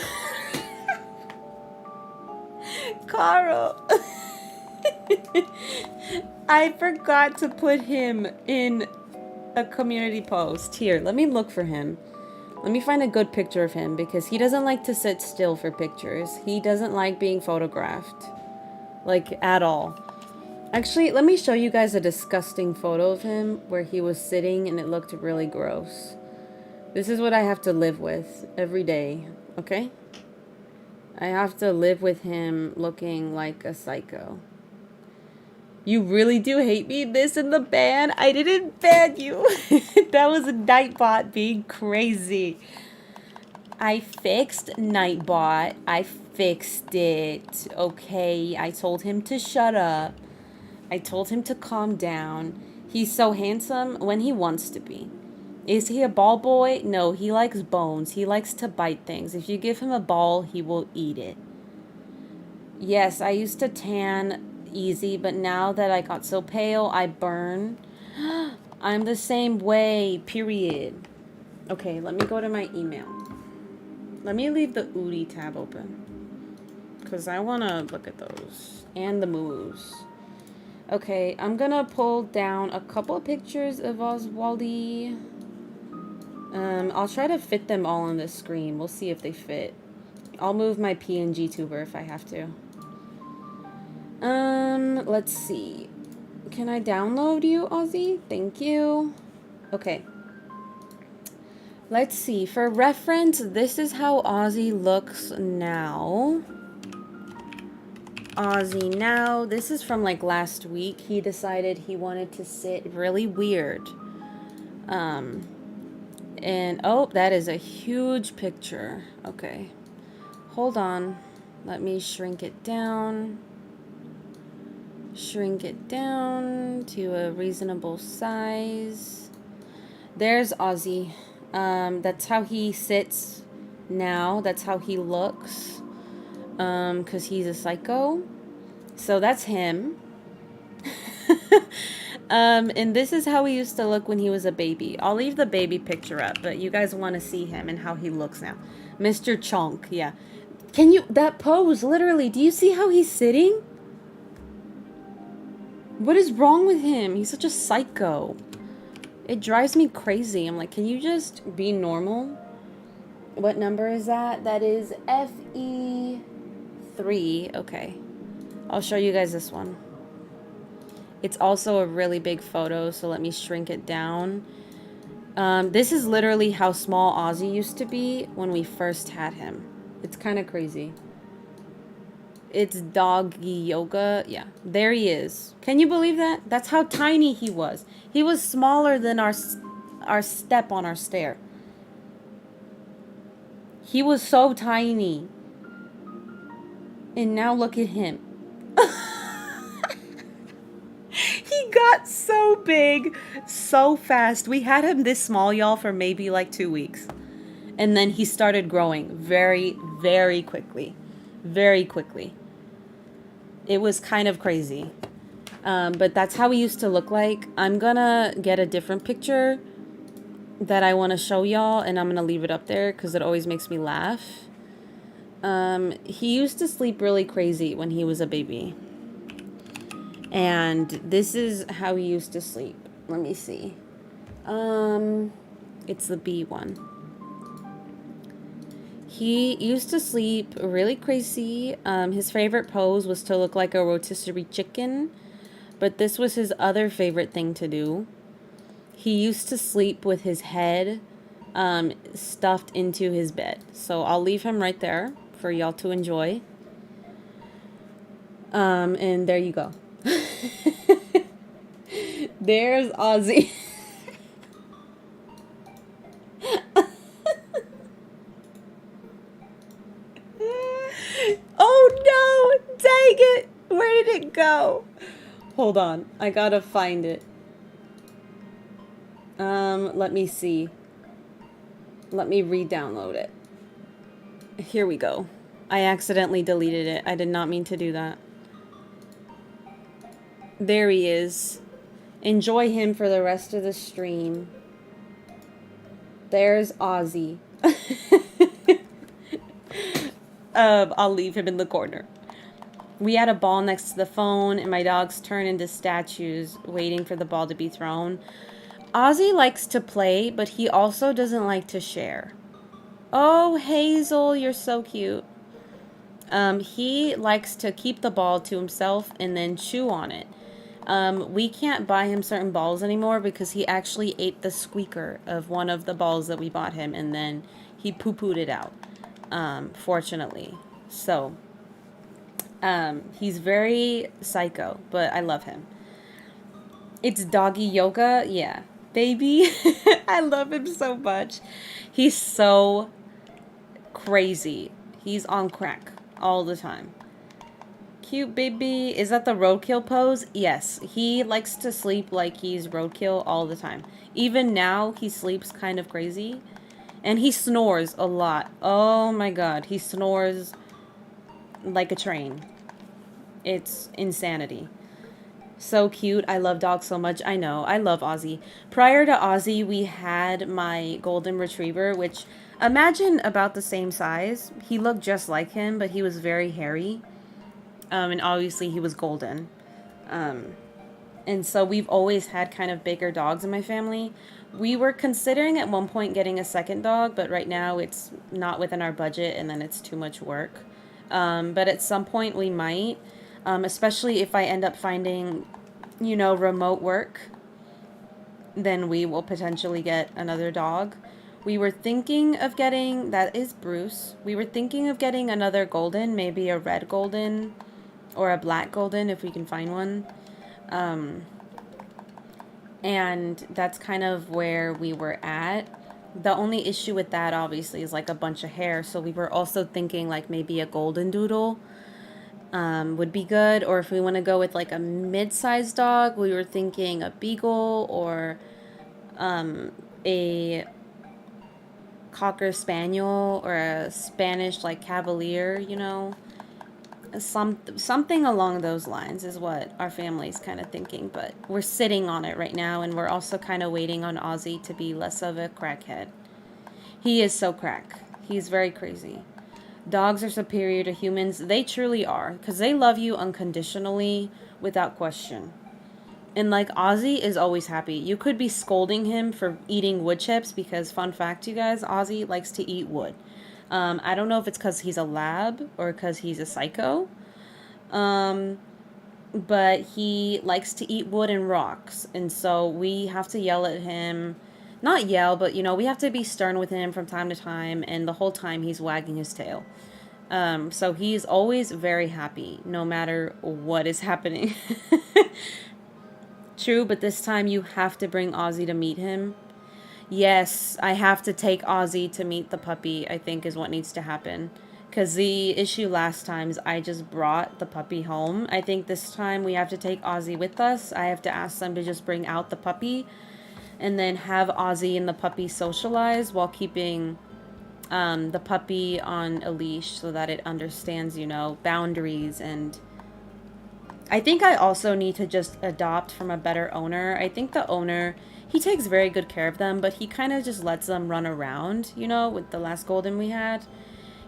Carl. I forgot to put him in a community post. Here, let me look for him. Let me find a good picture of him because he doesn't like to sit still for pictures. He doesn't like being photographed. Like, at all. Actually, let me show you guys a disgusting photo of him where he was sitting and it looked really gross. This is what I have to live with every day, okay? I have to live with him looking like a psycho. You really do hate me? This in the ban? I didn't ban you. That was a Nightbot being crazy. I fixed Nightbot. I fixed it. Okay, I told him to shut up. I told him to calm down. He's so handsome when he wants to be. Is he a ball boy? No, he likes bones. He likes to bite things. If you give him a ball, he will eat it. Yes, I used to tan easy, but now that I got so pale, I burn. I'm the same way, period. Okay, let me go to my email. Let me leave the 𝐤𝐬𝐬𝐬𝐬 tab open. Because I want to look at those. And the moves. Okay, I'm going to pull down a couple of pictures of Oswaldy. I'll try to fit them all on this screen. We'll see if they fit. I'll move my PNG tuber if I have to. Let's see. Can I download you, Ozzy? Thank you. Okay. Let's see. For reference, this is how Ozzy looks now. Ozzy now. This is from like last week. He decided he wanted to sit really weird. And oh, that is a huge picture. Okay. Hold on. Let me shrink it down. Shrink it down to a reasonable size. There's Ozzy. That's how he sits now. That's how he looks. Because he's a psycho. So that's him. And this is how he used to look when he was a baby. I'll leave the baby picture up, but you guys want to see him and how he looks now. Mr. Chunk, yeah. Can you, that pose, literally, do you see how he's sitting? What is wrong with him? He's such a psycho. It drives me crazy. I'm like, can you just be normal? What number is that? That is FE3. Okay. I'll show you guys this one. It's also a really big photo, so let me shrink it down. This is literally how small Ozzy used to be when we first had him. It's kind of crazy. It's doggy yoga. Yeah, there he is. Can you believe that? That's how tiny he was. He was smaller than our step on our stair. He was so tiny. And now look at him. He got so so big, so fast. We had him this small, y'all, for maybe like 2 weeks. And then he started growing very, very quickly. Very quickly. It was kind of crazy. But that's how he used to look like. I'm gonna get a different picture that I want to show y'all, and I'm gonna leave it up there because it always makes me laugh. He used to sleep really crazy when he was a baby. And this is how he used to sleep. Let me see. It's the B one. He used to sleep really crazy. His favorite pose was to look like a rotisserie chicken, but this was his other favorite thing to do. He used to sleep with his head stuffed into his bed. So I'll leave him right there for y'all to enjoy. And there you go. There's 𝐬𝐬𝐬. Oh no! Dang it! Where did it go? Hold on. I gotta find it. Let me see. Let me re-download it. Here we go. I accidentally deleted it. I did not mean to do that. There he is. Enjoy him for the rest of the stream. There's 𝐬𝐬𝐬. I'll leave him in the corner. We had a ball next to the phone, and my dogs turned into statues, waiting for the ball to be thrown. 𝐬𝐬𝐬 likes to play, but he also doesn't like to share. Oh, Hazel, you're so cute. He likes to keep the ball to himself and then chew on it. We can't buy him certain balls anymore because he actually ate the squeaker of one of the balls that we bought him, and then he poo-pooed it out, fortunately. So, he's very psycho, but I love him. It's doggy yoga. Yeah. Baby. I love him so much. He's so crazy. He's on crack all the time. Cute baby. Is that the roadkill pose? Yes. He likes to sleep like he's roadkill all the time. Even now, he sleeps kind of crazy. And he snores a lot. Oh my god. He snores like a train. It's insanity. So cute. I love dogs so much. I know. I love 𝐬𝐬𝐬. Prior to 𝐬𝐬𝐬, we had my golden retriever, which, imagine about the same size. He looked just like him, but he was very hairy. And obviously he was golden. And so we've always had kind of bigger dogs in my family. We were considering at one point getting a second dog, but right now it's not within our budget, and then it's too much work. But at some point we might. Especially if I end up finding, you know, remote work, then we will potentially get another dog. We were thinking of getting, that is Bruce, we were thinking of getting another golden, maybe a red golden or a black golden if we can find one. And that's kind of where we were at. The only issue with that obviously is like a bunch of hair, so we were also thinking like maybe a golden doodle would be good, or if we want to go with like a mid-sized dog, we were thinking a beagle or a cocker spaniel or a Spanish like cavalier, you know, something along those lines is what our family's kind of thinking. But we're sitting on it right now, and we're also kind of waiting on 𝐬𝐬𝐬 to be less of a crackhead. He is so crack. He's very crazy. Dogs are superior to humans. They truly are, because they love you unconditionally without question. And like 𝐬𝐬𝐬 is always happy. You could be scolding him for eating wood chips because, fun fact, you guys, 𝐬𝐬𝐬 likes to eat wood. I don't know if it's because he's a lab or because he's a psycho. But he likes to eat wood and rocks. And so we have to yell at him. Not yell, but, you know, we have to be stern with him from time to time, and the whole time he's wagging his tail. So he's always very happy, no matter what is happening. True, but this time you have to bring 𝐬𝐬𝐬 to meet him. Yes, I have to take 𝐬𝐬𝐬𝐬 to meet the puppy, I think is what needs to happen. Because the issue last time is I just brought the puppy home. I think this time we have to take Ozzy with us. I have to ask them to just bring out the puppy and then have Ozzy and the puppy socialize while keeping the puppy on a leash so that it understands, you know, boundaries. And I think I also need to just adopt from a better owner. I think the owner, he takes very good care of them, but he kind of just lets them run around, you know, with the last golden we had.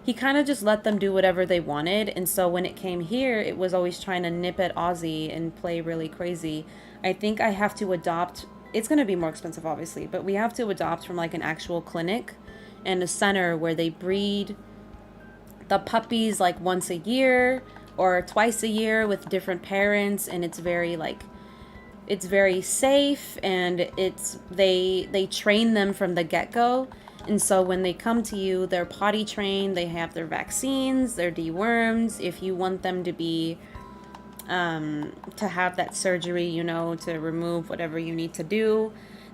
He kind of just let them do whatever they wanted, and so when it came here, it was always trying to nip at Ozzy and play really crazy. I think I have to adopt, it's going to be more expensive obviously, but we have to adopt from like an actual clinic and a center where they breed the puppies like once a year or twice a year with different parents, and it's very like, it's very safe, and it's they train them from the get-go. And so when they come to you, they're potty trained, they have their vaccines, they're dewormed. If you want them to be, to have that surgery, you know, to remove whatever you need to do,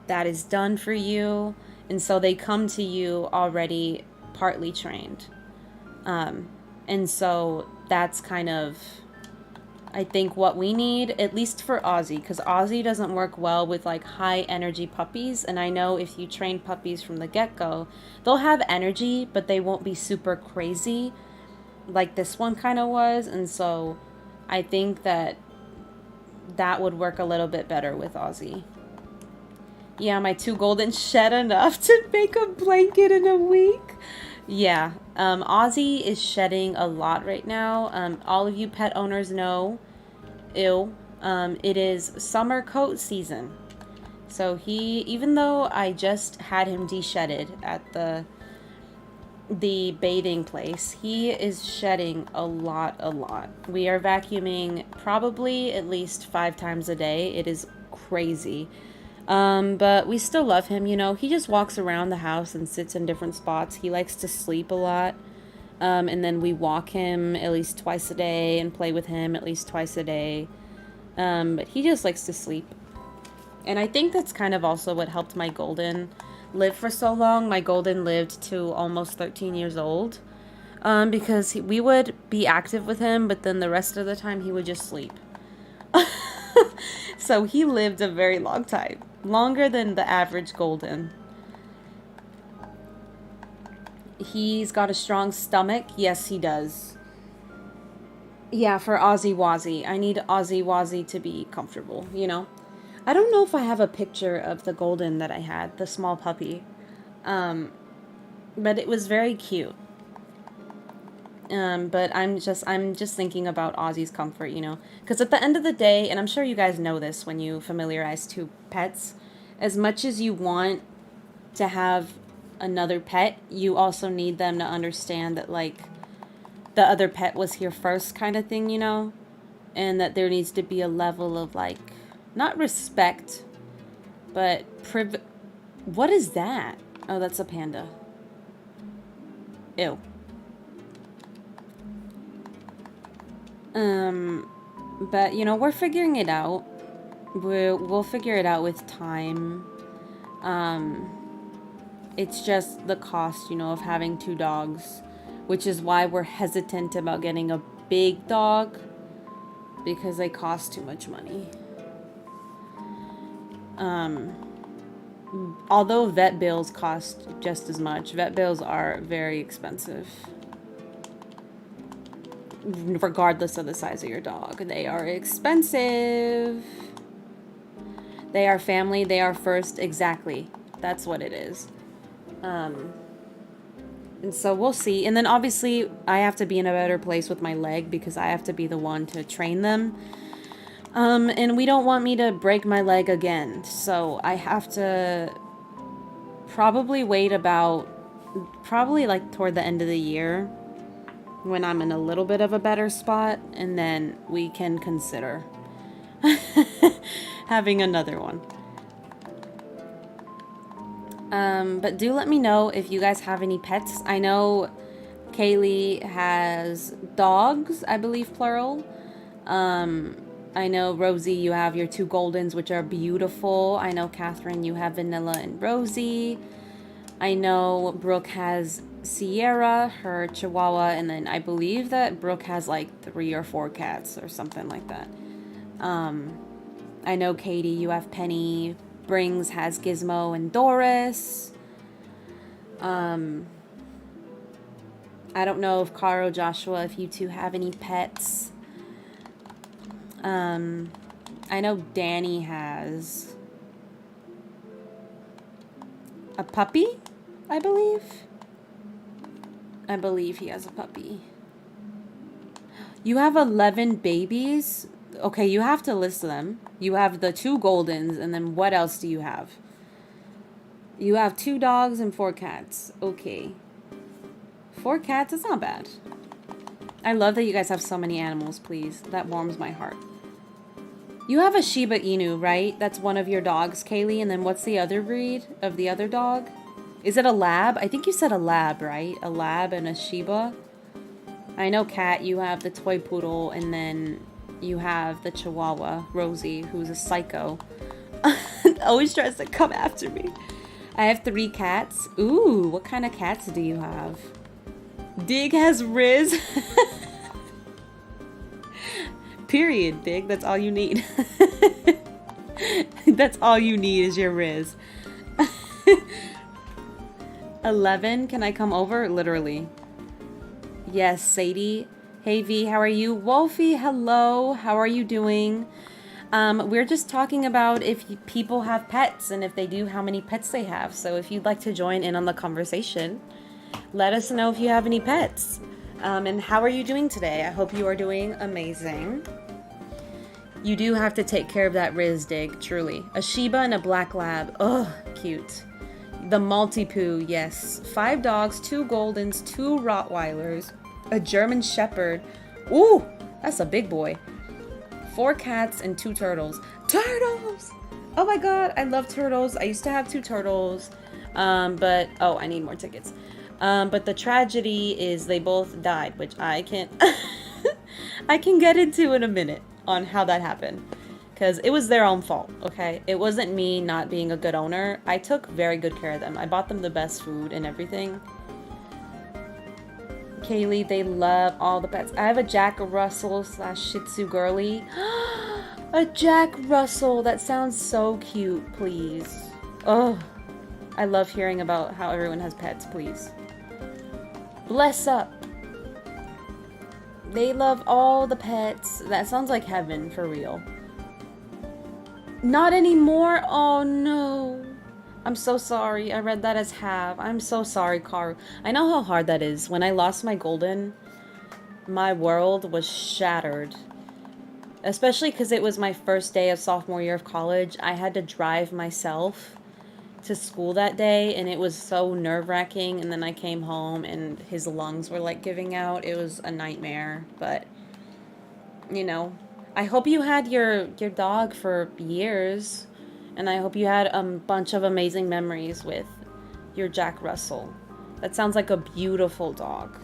that is done for you. And so they come to you already partly trained. And so that's kind of, I think, what we need, at least for Ozzy, because Ozzy doesn't work well with like high energy puppies. And I know if you train puppies from the get-go, they'll have energy, but they won't be super crazy like this one kind of was. And so I think that that would work a little bit better with Ozzy. Yeah, my 2 golden shed enough to make a blanket in a week. Yeah, Ozzy is shedding a lot right now. All of you pet owners know, it is summer coat season. So he, even though I just had him de-shedded at the bathing place, he is shedding a lot. We are vacuuming probably at least 5 times a day. It is crazy. But we still love him, you know. He just walks around the house and sits in different spots. He likes to sleep a lot. And then we walk him at least twice a day and play with him at least twice a day. But he just likes to sleep. And I think that's kind of also what helped my golden live for so long. My golden lived to almost 13 years old. Because we would be active with him, but then the rest of the time he would just sleep. So he lived a very long time. Longer than the average golden. He's got a strong stomach. Yes, he does. Yeah, for Ozzy Wazzy. I need Ozzy Wazzy to be comfortable, you know? I don't know if I have a picture of the golden that I had, the small puppy. But it was very cute. But I'm just thinking about Ozzy's comfort, you know, because at the end of the day, and I'm sure you guys know this when you familiarize 2 pets, as much as you want to have another pet, you also need them to understand that, like, the other pet was here first kind of thing, you know, and that there needs to be a level of, like, not respect, but what is that? Oh, that's a panda. Ew. But, you know, we're figuring it out. We'll figure it out with time. It's just the cost, you know, of having 2 dogs, which is why we're hesitant about getting a big dog, because they cost too much money. Although vet bills cost just as much, vet bills are very expensive. Regardless of the size of your dog, they are expensive. They are family, they are first. Exactly, that's what it is. And so we'll see. And then obviously I have to be in a better place with my leg, because I have to be the one to train them. And we don't want me to break my leg again, so I have to probably wait about like toward the end of the year, when I'm in a little bit of a better spot, and then we can consider having another one. But do let me know if you guys have any pets. I know Kaylee has dogs, I believe, plural. I know, Rosie, you have your 2 goldens, which are beautiful. I know, Catherine, you have Vanilla and Rosie. I know Brooke has Sierra, her Chihuahua, and then I believe that Brooke has like 3 or 4 cats or something like that. I know Katie, you have Penny. Brings has Gizmo and Doris. I don't know if Caro, Joshua, if you two have any pets. I know Danny has a puppy, I believe. I believe he has a puppy. You have 11 babies? Okay, you have to list them. You have the 2 Goldens, and then what else do you have? You have 2 dogs and 4 cats. Okay. 4 cats, it's not bad. I love that you guys have so many animals, please. That warms my heart. You have a Shiba Inu, right? That's one of your dogs, Kaylee. And then what's the other breed of the other dog? Is it a lab? I think you said a lab, right? A lab and a Shiba. I know, Kat, you have the toy poodle, and then you have the Chihuahua, Rosie, who's a psycho. Always tries to come after me. I have 3 cats. Ooh, what kind of cats do you have? Dig has Riz. Period, Dig. That's all you need. That's all you need is your Riz. 11, can I come over? Literally. Yes, Sadie. Hey V, how are you? Wolfie, hello. How are you doing? We're just talking about if people have pets, and if they do, how many pets they have. So if you'd like to join in on the conversation, let us know if you have any pets. And how are you doing today? I hope you are doing amazing. You do have to take care of that Riz, Dig, truly. A Shiba and a black lab. Oh, cute. The Maltipoo, yes. 5 dogs, 2 Goldens, 2 Rottweilers, a German Shepherd. Ooh, that's a big boy. 4 cats and 2 turtles. Turtles! Oh my god, I love turtles. I used to have 2 turtles. But, oh, I need more tickets. But the tragedy is they both died, which I can I can get into in a minute on how that happened. Because it was their own fault, okay? It wasn't me not being a good owner. I took very good care of them. I bought them the best food and everything. Kaylee, they love all the pets. I have a Jack Russell / Shih Tzu girly. A Jack Russell. That sounds so cute, please. Oh, I love hearing about how everyone has pets, please. Bless up. They love all the pets. That sounds like heaven, for real. Not anymore? Oh, no. I'm so sorry. I read that as have. I'm so sorry, Karu. I know how hard that is. When I lost my Golden, my world was shattered. Especially because it was my first day of sophomore year of college. I had to drive myself to school that day, and it was so nerve-wracking. And then I came home, and his lungs were, like, giving out. It was a nightmare. But, you know, I hope you had your dog for years. And I hope you had a bunch of amazing memories with your Jack Russell. That sounds like a beautiful dog.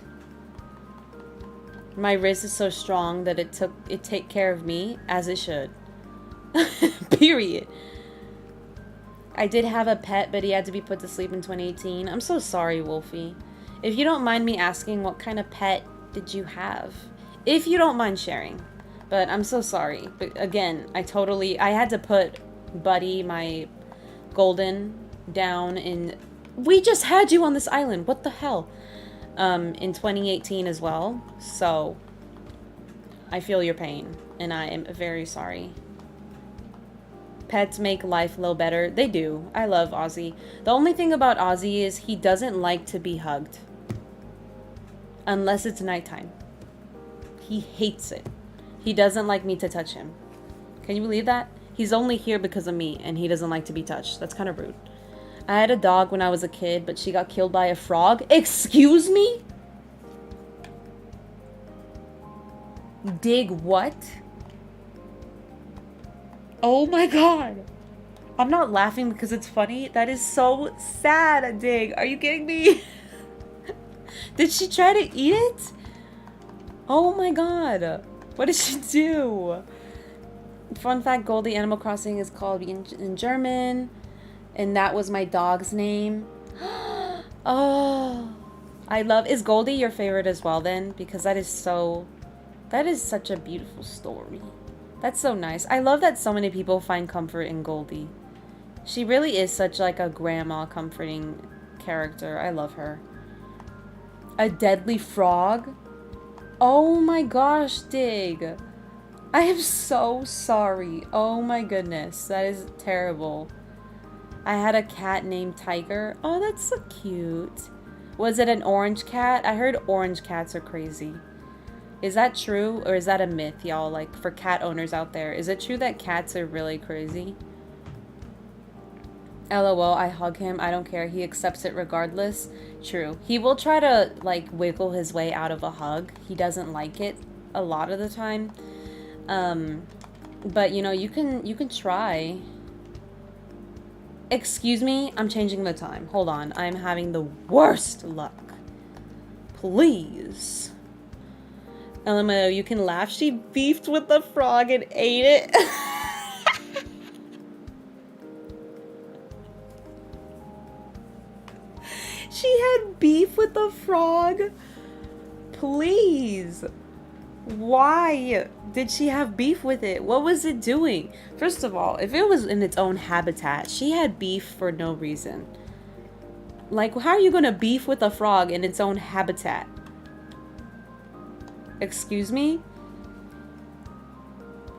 My Riz is so strong that it take care of me, as it should. Period. I did have a pet, but he had to be put to sleep in 2018. I'm so sorry, Wolfie. If you don't mind me asking, what kind of pet did you have? If you don't mind sharing. But I'm so sorry. But again, I had to put Buddy, my Golden, down in... We just had you on this island. What the hell? In 2018 as well. So, I feel your pain. And I am very sorry. Pets make life a little better. They do. I love Ozzy. The only thing about Ozzy is he doesn't like to be hugged. Unless it's nighttime. He hates it. He doesn't like me to touch him. Can you believe that? He's only here because of me, and he doesn't like to be touched. That's kind of rude. I had a dog when I was a kid, but she got killed by a frog. Excuse me? Dig what? Oh my god. I'm not laughing because it's funny. That is so sad, Dig. Are you kidding me? Did she try to eat it? Oh my god. What did she do? Fun fact, Goldie Animal Crossing is called in German. And that was my dog's name. Oh, I love. Is Goldie your favorite as well then? Because that is so. That is such a beautiful story. That's so nice. I love that so many people find comfort in Goldie. She really is such like a grandma comforting character. I love her. A deadly frog? Oh my gosh, Dig. I am so sorry. Oh my goodness. That is terrible. I had a cat named Tiger. Oh, that's so cute. Was it an orange cat? I heard orange cats are crazy. Is that true or is that a myth, y'all? Like, for cat owners out there, is it true that cats are really crazy? LOL, I hug him. I don't care. He accepts it regardless. True. He will try to, like, wiggle his way out of a hug. He doesn't like it a lot of the time. But, you know, you can try. Excuse me, I'm changing the time. Hold on, I'm having the worst luck. Please. LMAO, you can laugh. She beefed with the frog and ate it. She had beef with the frog? Please. Why did she have beef with it? What was it doing? First of all, if it was in its own habitat, she had beef for no reason. Like, how are you gonna beef with a frog in its own habitat? Excuse me?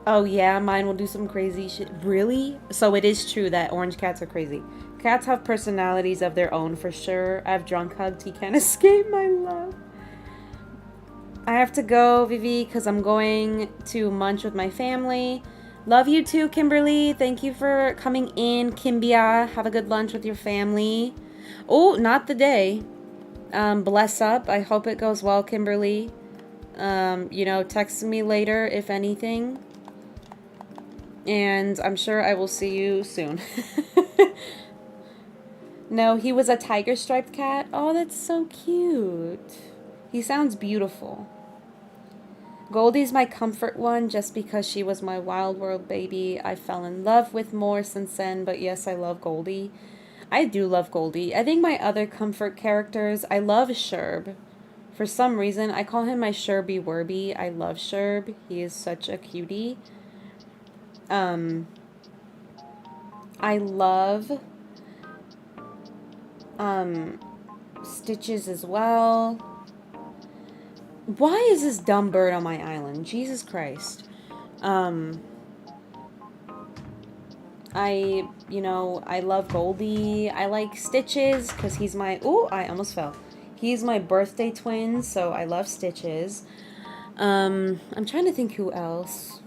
Oh yeah, mine will do some crazy shit. Really? So it is true that orange cats are crazy. Cats have personalities of their own for sure. I've drunk hugged, he can't escape my love. I have to go, Vivi, because I'm going to munch with my family. Love you too, Kimberly. Thank you for coming in, 𝐤𝐫𝐞𝐝. Have a good lunch with your family. Oh, not the day. Bless up. I hope it goes well, Kimberly. You know, text me later if anything. And I'm sure I will see you soon. No, he was a tiger striped cat. Oh, that's so cute. He sounds beautiful. Goldie's my comfort one just because she was my Wild World baby. I fell in love with more since then, but yes, I love Goldie. I do love Goldie. I think my other comfort characters, I love 𝐜𝐲. For some reason, I call him my 𝐜𝐲𝐵𝑉𝐴𝐵. I love 𝐜𝐲. He is such a cutie. I love Stitches as well. Why is this dumb bird on my island? Jesus Christ. I love Goldie. I like Stitches because he's my... Ooh, I almost fell. He's my birthday twin, so I love Stitches. I'm trying to think who else.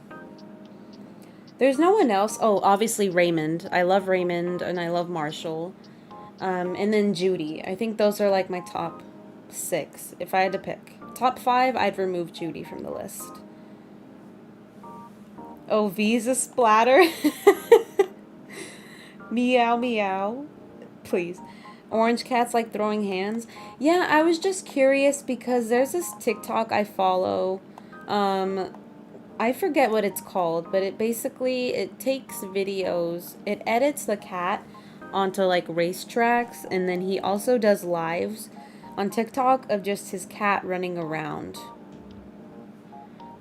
There's no one else. Oh, obviously Raymond. I love Raymond and I love Marshall. And then Judy. I think those are like my top 6 if I had to pick. Top 5, I'd remove Judy from the list. Oh, V's a splatter. Meow, meow. Please. Orange cats like throwing hands. Yeah, I was just curious because there's this TikTok I follow. I forget what it's called, but it takes videos. It edits the cat onto like racetracks, and then he also does lives on TikTok of just his cat running around.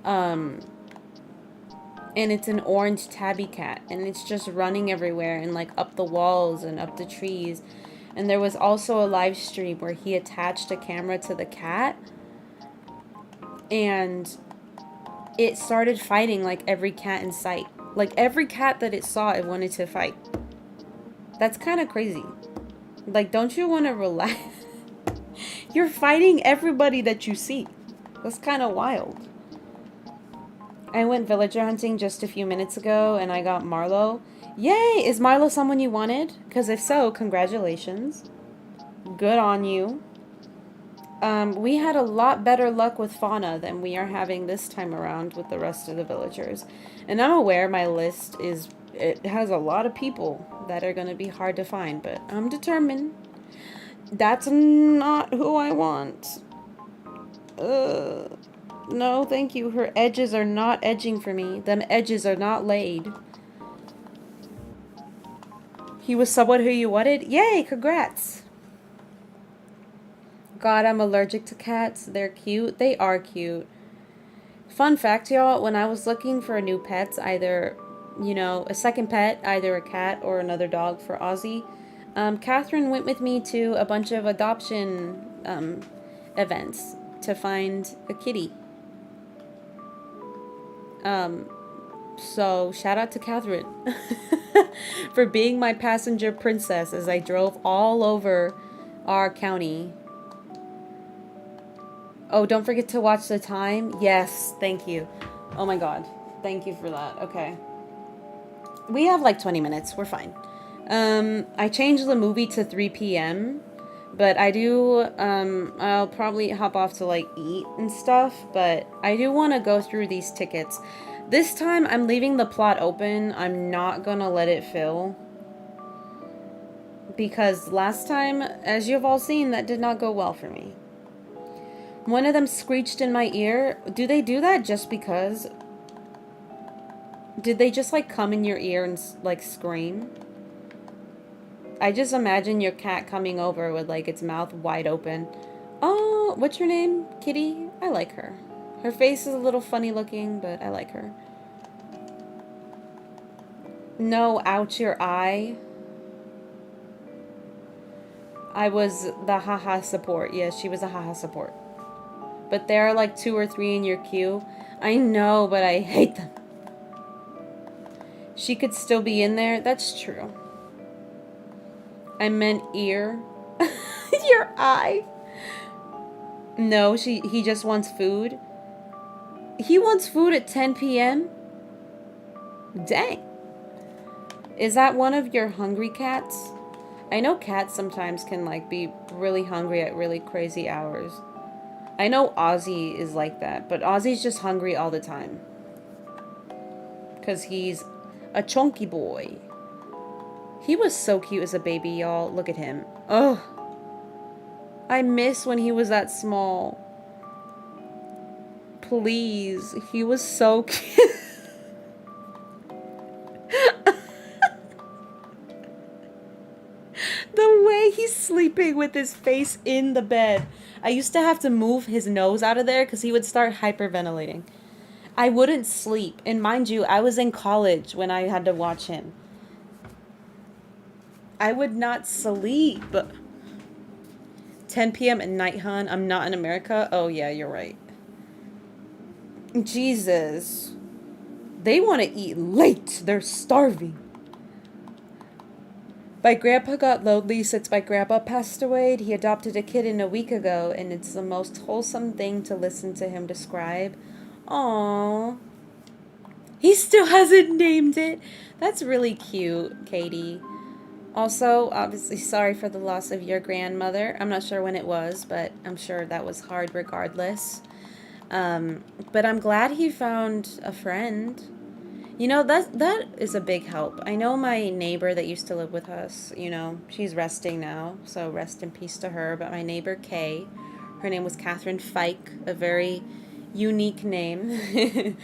And it's an orange tabby cat, and it's just running everywhere and like up the walls and up the trees. And there was also a live stream where he attached a camera to the cat, and it started fighting like every cat in sight. Like every cat that it saw, it wanted to fight. That's kind of crazy. Like, don't you want to relax? You're fighting everybody that you see. That's kind of wild. I went villager hunting just a few minutes ago, and I got Marlo. Yay! Is Marlo someone you wanted? Because if so, congratulations. Good on you. We had a lot better luck with fauna than we are having this time around with the rest of the villagers. And I'm aware my list it has a lot of people that are going to be hard to find, but I'm determined. That's not who I want. No, thank you. Her edges are not edging for me. Them edges are not laid. He was someone who you wanted? Yay, congrats. God, I'm allergic to cats. They're cute. They are cute. Fun fact, y'all, when I was looking for new pets, either, you know, a second pet, either a cat or another dog for Ozzy, Catherine went with me to a bunch of adoption events to find a kitty. So shout out to Catherine for being my passenger princess as I drove all over our county. Oh, don't forget to watch the time. Yes, thank you. Oh my god. Thank you for that. Okay. We have like 20 minutes. We're fine. I changed the movie to 3 p.m. But I do, I'll probably hop off to like eat and stuff. But I do want to go through these tickets. This time I'm leaving the plot open. I'm not gonna let it fill. Because last time, as you've all seen, that did not go well for me. One of them screeched in my ear. Do they do that just because? Did they just like come in your ear and like scream? I just imagine your cat coming over with like its mouth wide open. Oh, what's your name? Kitty? I like her. Her face is a little funny looking, but I like her. No, ouch your eye. I was the haha support. Yeah, she was a haha support. But there are like 2 or 3 in your queue. I know, but I hate them. She could still be in there. That's true. I meant ear. Your eye. No, he just wants food. He wants food at 10 p.m.? Dang. Is that one of your hungry cats? I know cats sometimes can like be really hungry at really crazy hours. I know Ozzy is like that, but Ozzy's just hungry all the time. Because he's a chunky boy. He was so cute as a baby, y'all. Look at him. Oh, I miss when he was that small. Please. He was so cute. The way he's sleeping with his face in the bed. I used to have to move his nose out of there because he would start hyperventilating. I wouldn't sleep. And mind you, I was in college when I had to watch him. I would not sleep. 10 p.m. at night, hon. I'm not in America. Oh, yeah, you're right. Jesus. They want to eat late. They're starving. My grandpa got lonely since my grandma passed away. He adopted a kitten a week ago, and it's the most wholesome thing to listen to him describe. Aww. He still hasn't named it. That's really cute, Katie. Also, obviously, sorry for the loss of your grandmother. I'm not sure when it was, but I'm sure that was hard regardless. But I'm glad he found a friend. You know, that is a big help. I know my neighbor that used to live with us, you know, she's resting now, so rest in peace to her. But my neighbor, Kay, her name was Catherine Fike, a very unique name.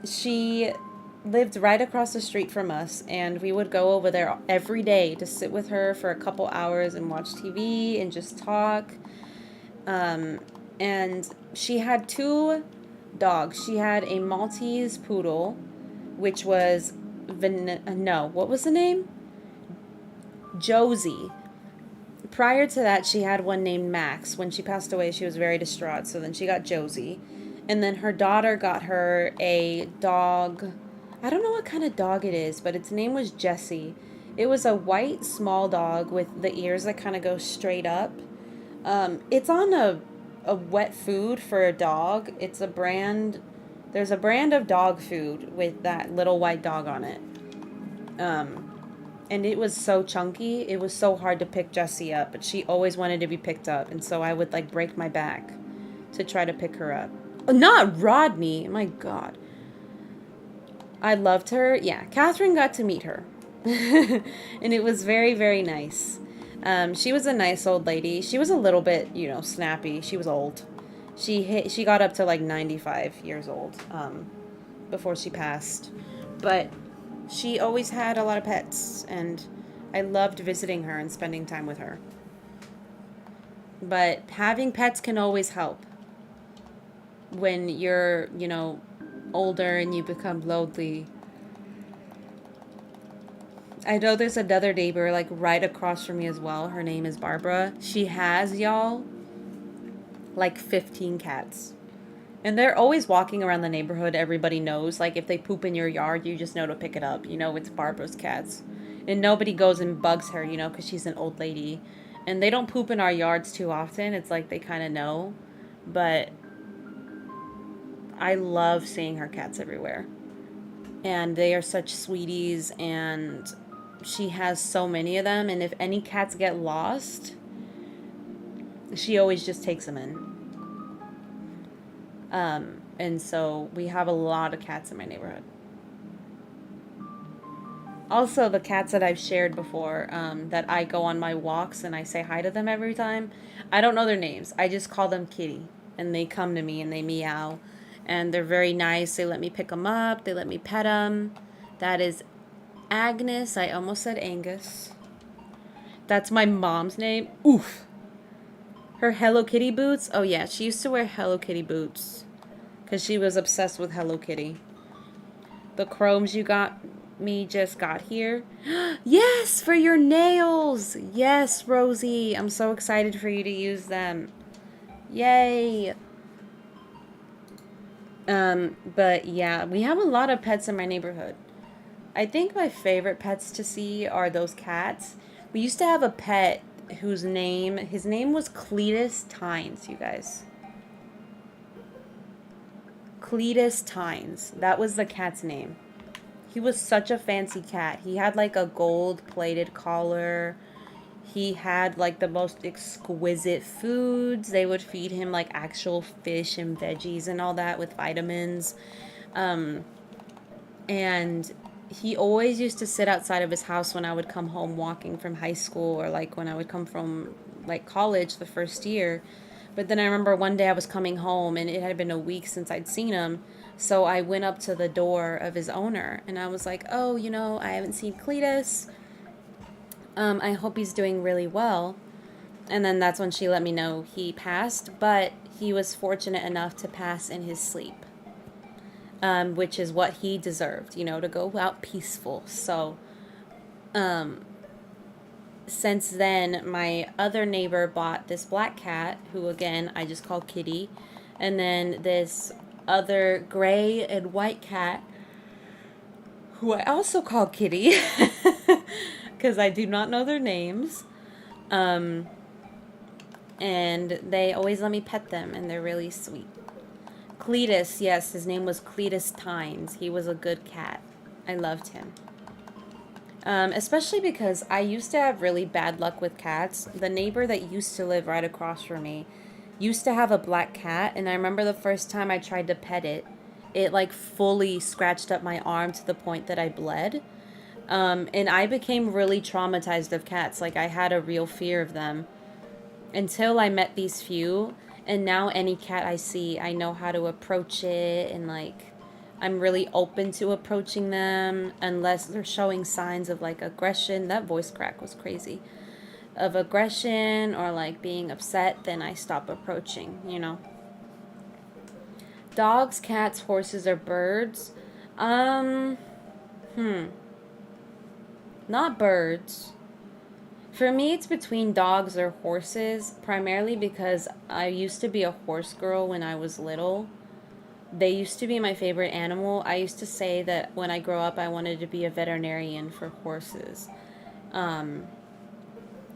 She lived right across the street from us, and we would go over there every day to sit with her for a couple hours and watch TV and just talk. And she had 2 dogs. She had a Maltese poodle, which was what was the name? Josie. Prior to that, she had one named Max. When she passed away, she was very distraught, so then she got Josie. And then her daughter got her a dog. I don't know what kind of dog it is, but its name was Jessie. It was a white small dog with the ears that kind of go straight up. It's on a wet food for a dog. It's a brand. There's a brand of dog food with that little white dog on it. And it was so chunky. It was so hard to pick Jessie up, but she always wanted to be picked up, and so I would like break my back to try to pick her up. Not Rodney. My God. I loved her. Yeah, Catherine got to meet her. And it was very, very nice. She was a nice old lady. She was a little bit, you know, snappy. She was old. She got up to like 95 years old before she passed. But she always had a lot of pets, and I loved visiting her and spending time with her. But having pets can always help when you're, older and you become lonely. I know there's another neighbor like right across from me as well. Her name is Barbara. She has, y'all, like 15 cats. And they're always walking around the neighborhood. Everybody knows. Like, if they poop in your yard, you just know to pick it up. You know, it's Barbara's cats. And nobody goes and bugs her, because she's an old lady. And they don't poop in our yards too often. It's like they kind of know. But I love seeing her cats everywhere. And they are such sweeties. And she has so many of them. And if any cats get lost, she always just takes them in. And so we have a lot of cats in my neighborhood. Also, the cats that I've shared before, that I go on my walks and I say hi to them every time, I don't know their names. I just call them Kitty. And they come to me and they meow. And they're very nice. They let me pick them up. They let me pet them. That is Agnes. I almost said Angus. That's my mom's name. Oof. Her Hello Kitty boots. Oh, yeah. She used to wear Hello Kitty boots because she was obsessed with Hello Kitty. The chromes you got me just got here. Yes, for your nails. Yes, Rosie. I'm so excited for you to use them. Yay. But yeah, we have a lot of pets in my neighborhood. I think my favorite pets to see are those cats. We used to have a pet his name was 𝐜𝐫𝐞𝐝𝐢𝐬𝐜𝐿, you guys. 𝐜𝐫𝐞𝐝𝐢𝐬𝐜𝐿. That was the cat's name. He was such a fancy cat. He had like a gold plated collar. He had like the most exquisite foods. They would feed him like actual fish and veggies and all that with vitamins. And he always used to sit outside of his house when I would come home walking from high school, or like when I would come from like college the first year. But then I remember one day I was coming home and it had been a week since I'd seen him. So I went up to the door of his owner and I was like, oh, I haven't seen Cletus. I hope he's doing really well. And then that's when she let me know he passed, but he was fortunate enough to pass in his sleep. Which is what he deserved, to go out peaceful. So, since then, my other neighbor bought this black cat, who again, I just call Kitty, and then this other gray and white cat, who I also call Kitty, because I do not know their names. And they always let me pet them, and they're really sweet. Cletus, yes, his name was 𝐜𝐫𝐞𝐝𝐢𝐬𝐜𝐿. He was a good cat. I loved him. Especially because I used to have really bad luck with cats. The neighbor that used to live right across from me used to have a black cat, and I remember the first time I tried to pet it, it like fully scratched up my arm to the point that I bled. And I became really traumatized of cats. Like, I had a real fear of them until I met these few. And now any cat I see, I know how to approach it, and like, I'm really open to approaching them unless they're showing signs of like aggression. That voice crack was crazy. Of aggression or like being upset, then I stop approaching, Dogs, cats, horses, or birds? Not birds. For me, it's between dogs or horses, primarily because I used to be a horse girl when I was little. They used to be my favorite animal. I used to say that when I grow up, I wanted to be a veterinarian for horses.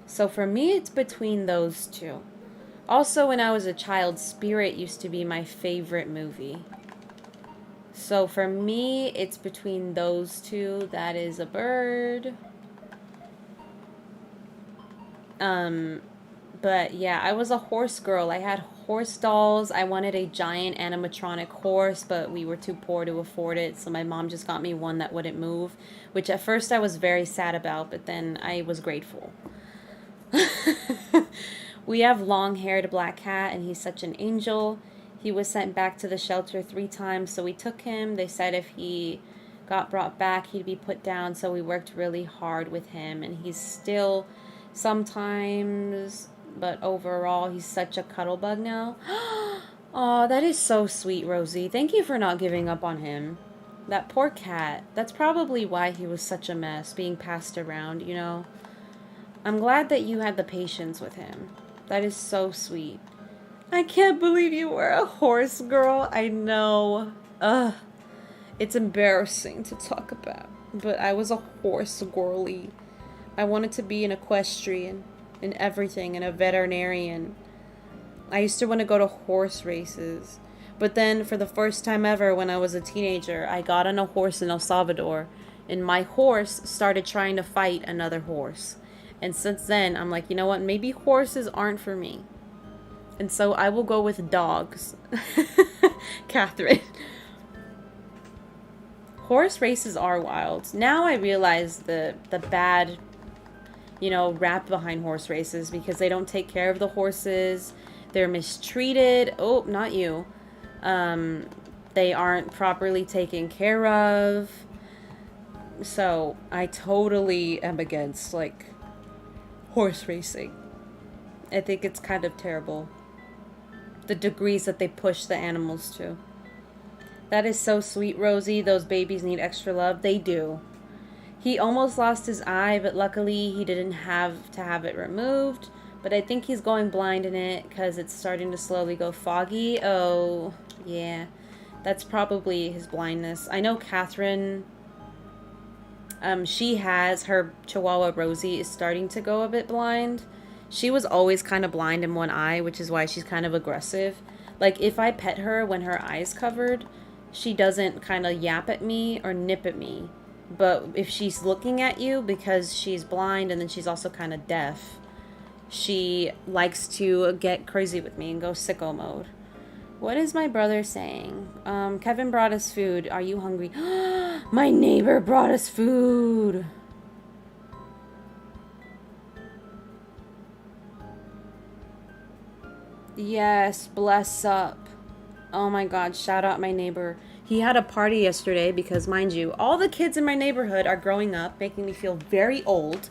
So for me, it's between those two. Also, when I was a child, Spirit used to be my favorite movie. So for me, it's between those two. That is a bird. But yeah, I was a horse girl. I had horse dolls. I wanted a giant animatronic horse, but we were too poor to afford it. So my mom just got me one that wouldn't move, which at first I was very sad about, but then I was grateful. We have long-haired black cat, and he's such an angel. He was sent back to the shelter 3 times, so we took him. They said if he got brought back, he'd be put down, so we worked really hard with him, and he's still sometimes but overall, he's such a cuddle bug now. Oh, that is so sweet, Rosie. Thank you for not giving up on him. That poor cat. That's probably why he was such a mess, being passed around, you know? I'm glad that you had the patience with him. That is so sweet. I can't believe you were a horse girl. I know. Ugh. It's embarrassing to talk about. But I was a horse girly. I wanted to be an equestrian and everything and a veterinarian. I used to want to go to horse races. But then for the first time ever when I was a teenager, I got on a horse in El Salvador. And my horse started trying to fight another horse. And since then, I'm like, you know what? Maybe horses aren't for me. And so I will go with dogs. Catherine. Horse races are wild. Now I realize the bad, you know, rap behind horse races because they don't take care of the horses. They're mistreated. Oh, not you. They aren't properly taken care of. So I totally am against, like, horse racing. I think it's kind of terrible. The degrees that they push the animals to. That is so sweet, Rosie. Those babies need extra love. They do. He almost lost his eye, but luckily he didn't have to have it removed. But I think he's going blind in it because it's starting to slowly go foggy. Oh, yeah. That's probably his blindness. I know Catherine, she has, her Chihuahua Rosie is starting to go a bit blind. She was always kind of blind in one eye, which is why she's kind of aggressive. Like, if I pet her when her eye's covered, she doesn't kind of yap at me or nip at me. But if she's looking at you because she's blind and then she's also kind of deaf, she likes to get crazy with me and go sicko mode. What is my brother saying? Kevin brought us food. Are you hungry? My neighbor brought us food. Yes, bless up. Oh my God, shout out my neighbor. He had a party yesterday because, mind you, all the kids in my neighborhood are growing up, making me feel very old.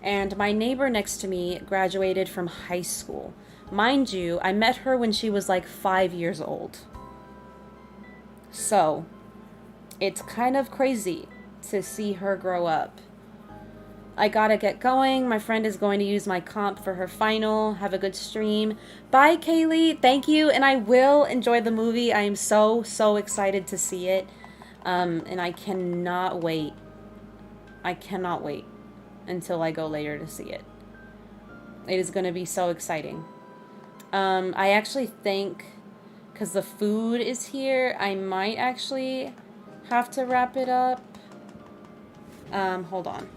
And my neighbor next to me graduated from high school. Mind you, I met her when she was like 5 years old. So, it's kind of crazy to see her grow up. I gotta get going. My friend is going to use my comp for her final. Have a good stream. Bye, Kaylee. Thank you. And I will enjoy the movie. I am so, so excited to see it. And I cannot wait. I cannot wait until I go later to see it. It is going to be so exciting. I actually think, because the food is here, I might actually have to wrap it up. Hold on.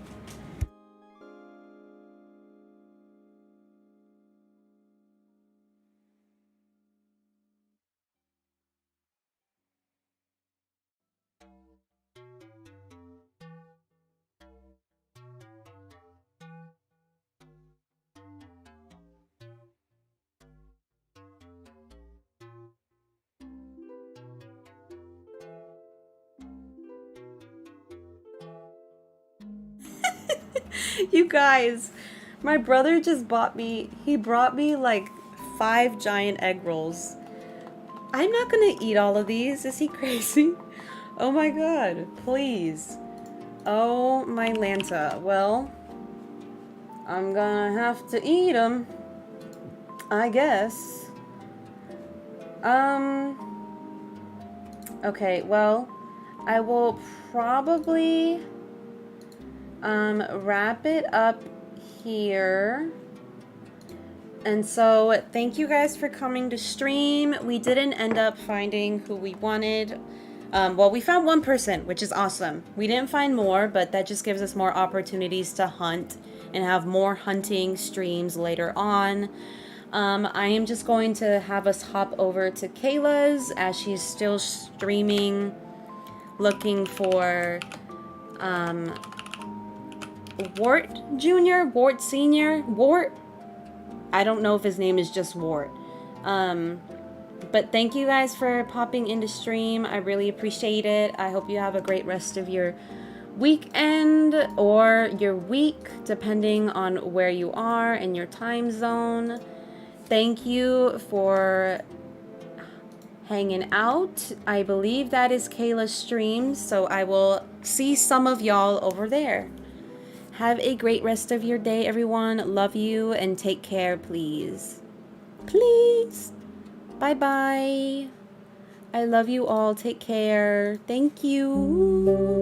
You guys, my brother just brought me like 5 giant egg rolls. I'm not gonna eat all of these. Is he crazy? Oh my God, please. Oh my Lanta. Well, I'm gonna have to eat them, I guess. Okay, well, I will probably wrap it up here. And so thank you guys for coming to stream. We didn't end up finding who we wanted. Well, we found one person, which is awesome. We didn't find more, but that just gives us more opportunities to hunt and have more hunting streams later on. I am just going to have us hop over to Kayla's as she's still streaming, looking for Wart Jr., Wart Sr., Wart. I don't know if his name is just Wart. But thank you guys for popping into stream. I really appreciate it. I hope you have a great rest of your weekend or your week, depending on where you are in your time zone. Thank you for hanging out. I believe that is Kayla's stream, so I will see some of y'all over there. Have a great rest of your day, everyone. Love you and take care, please. Please. Bye-bye. I love you all. Take care. Thank you.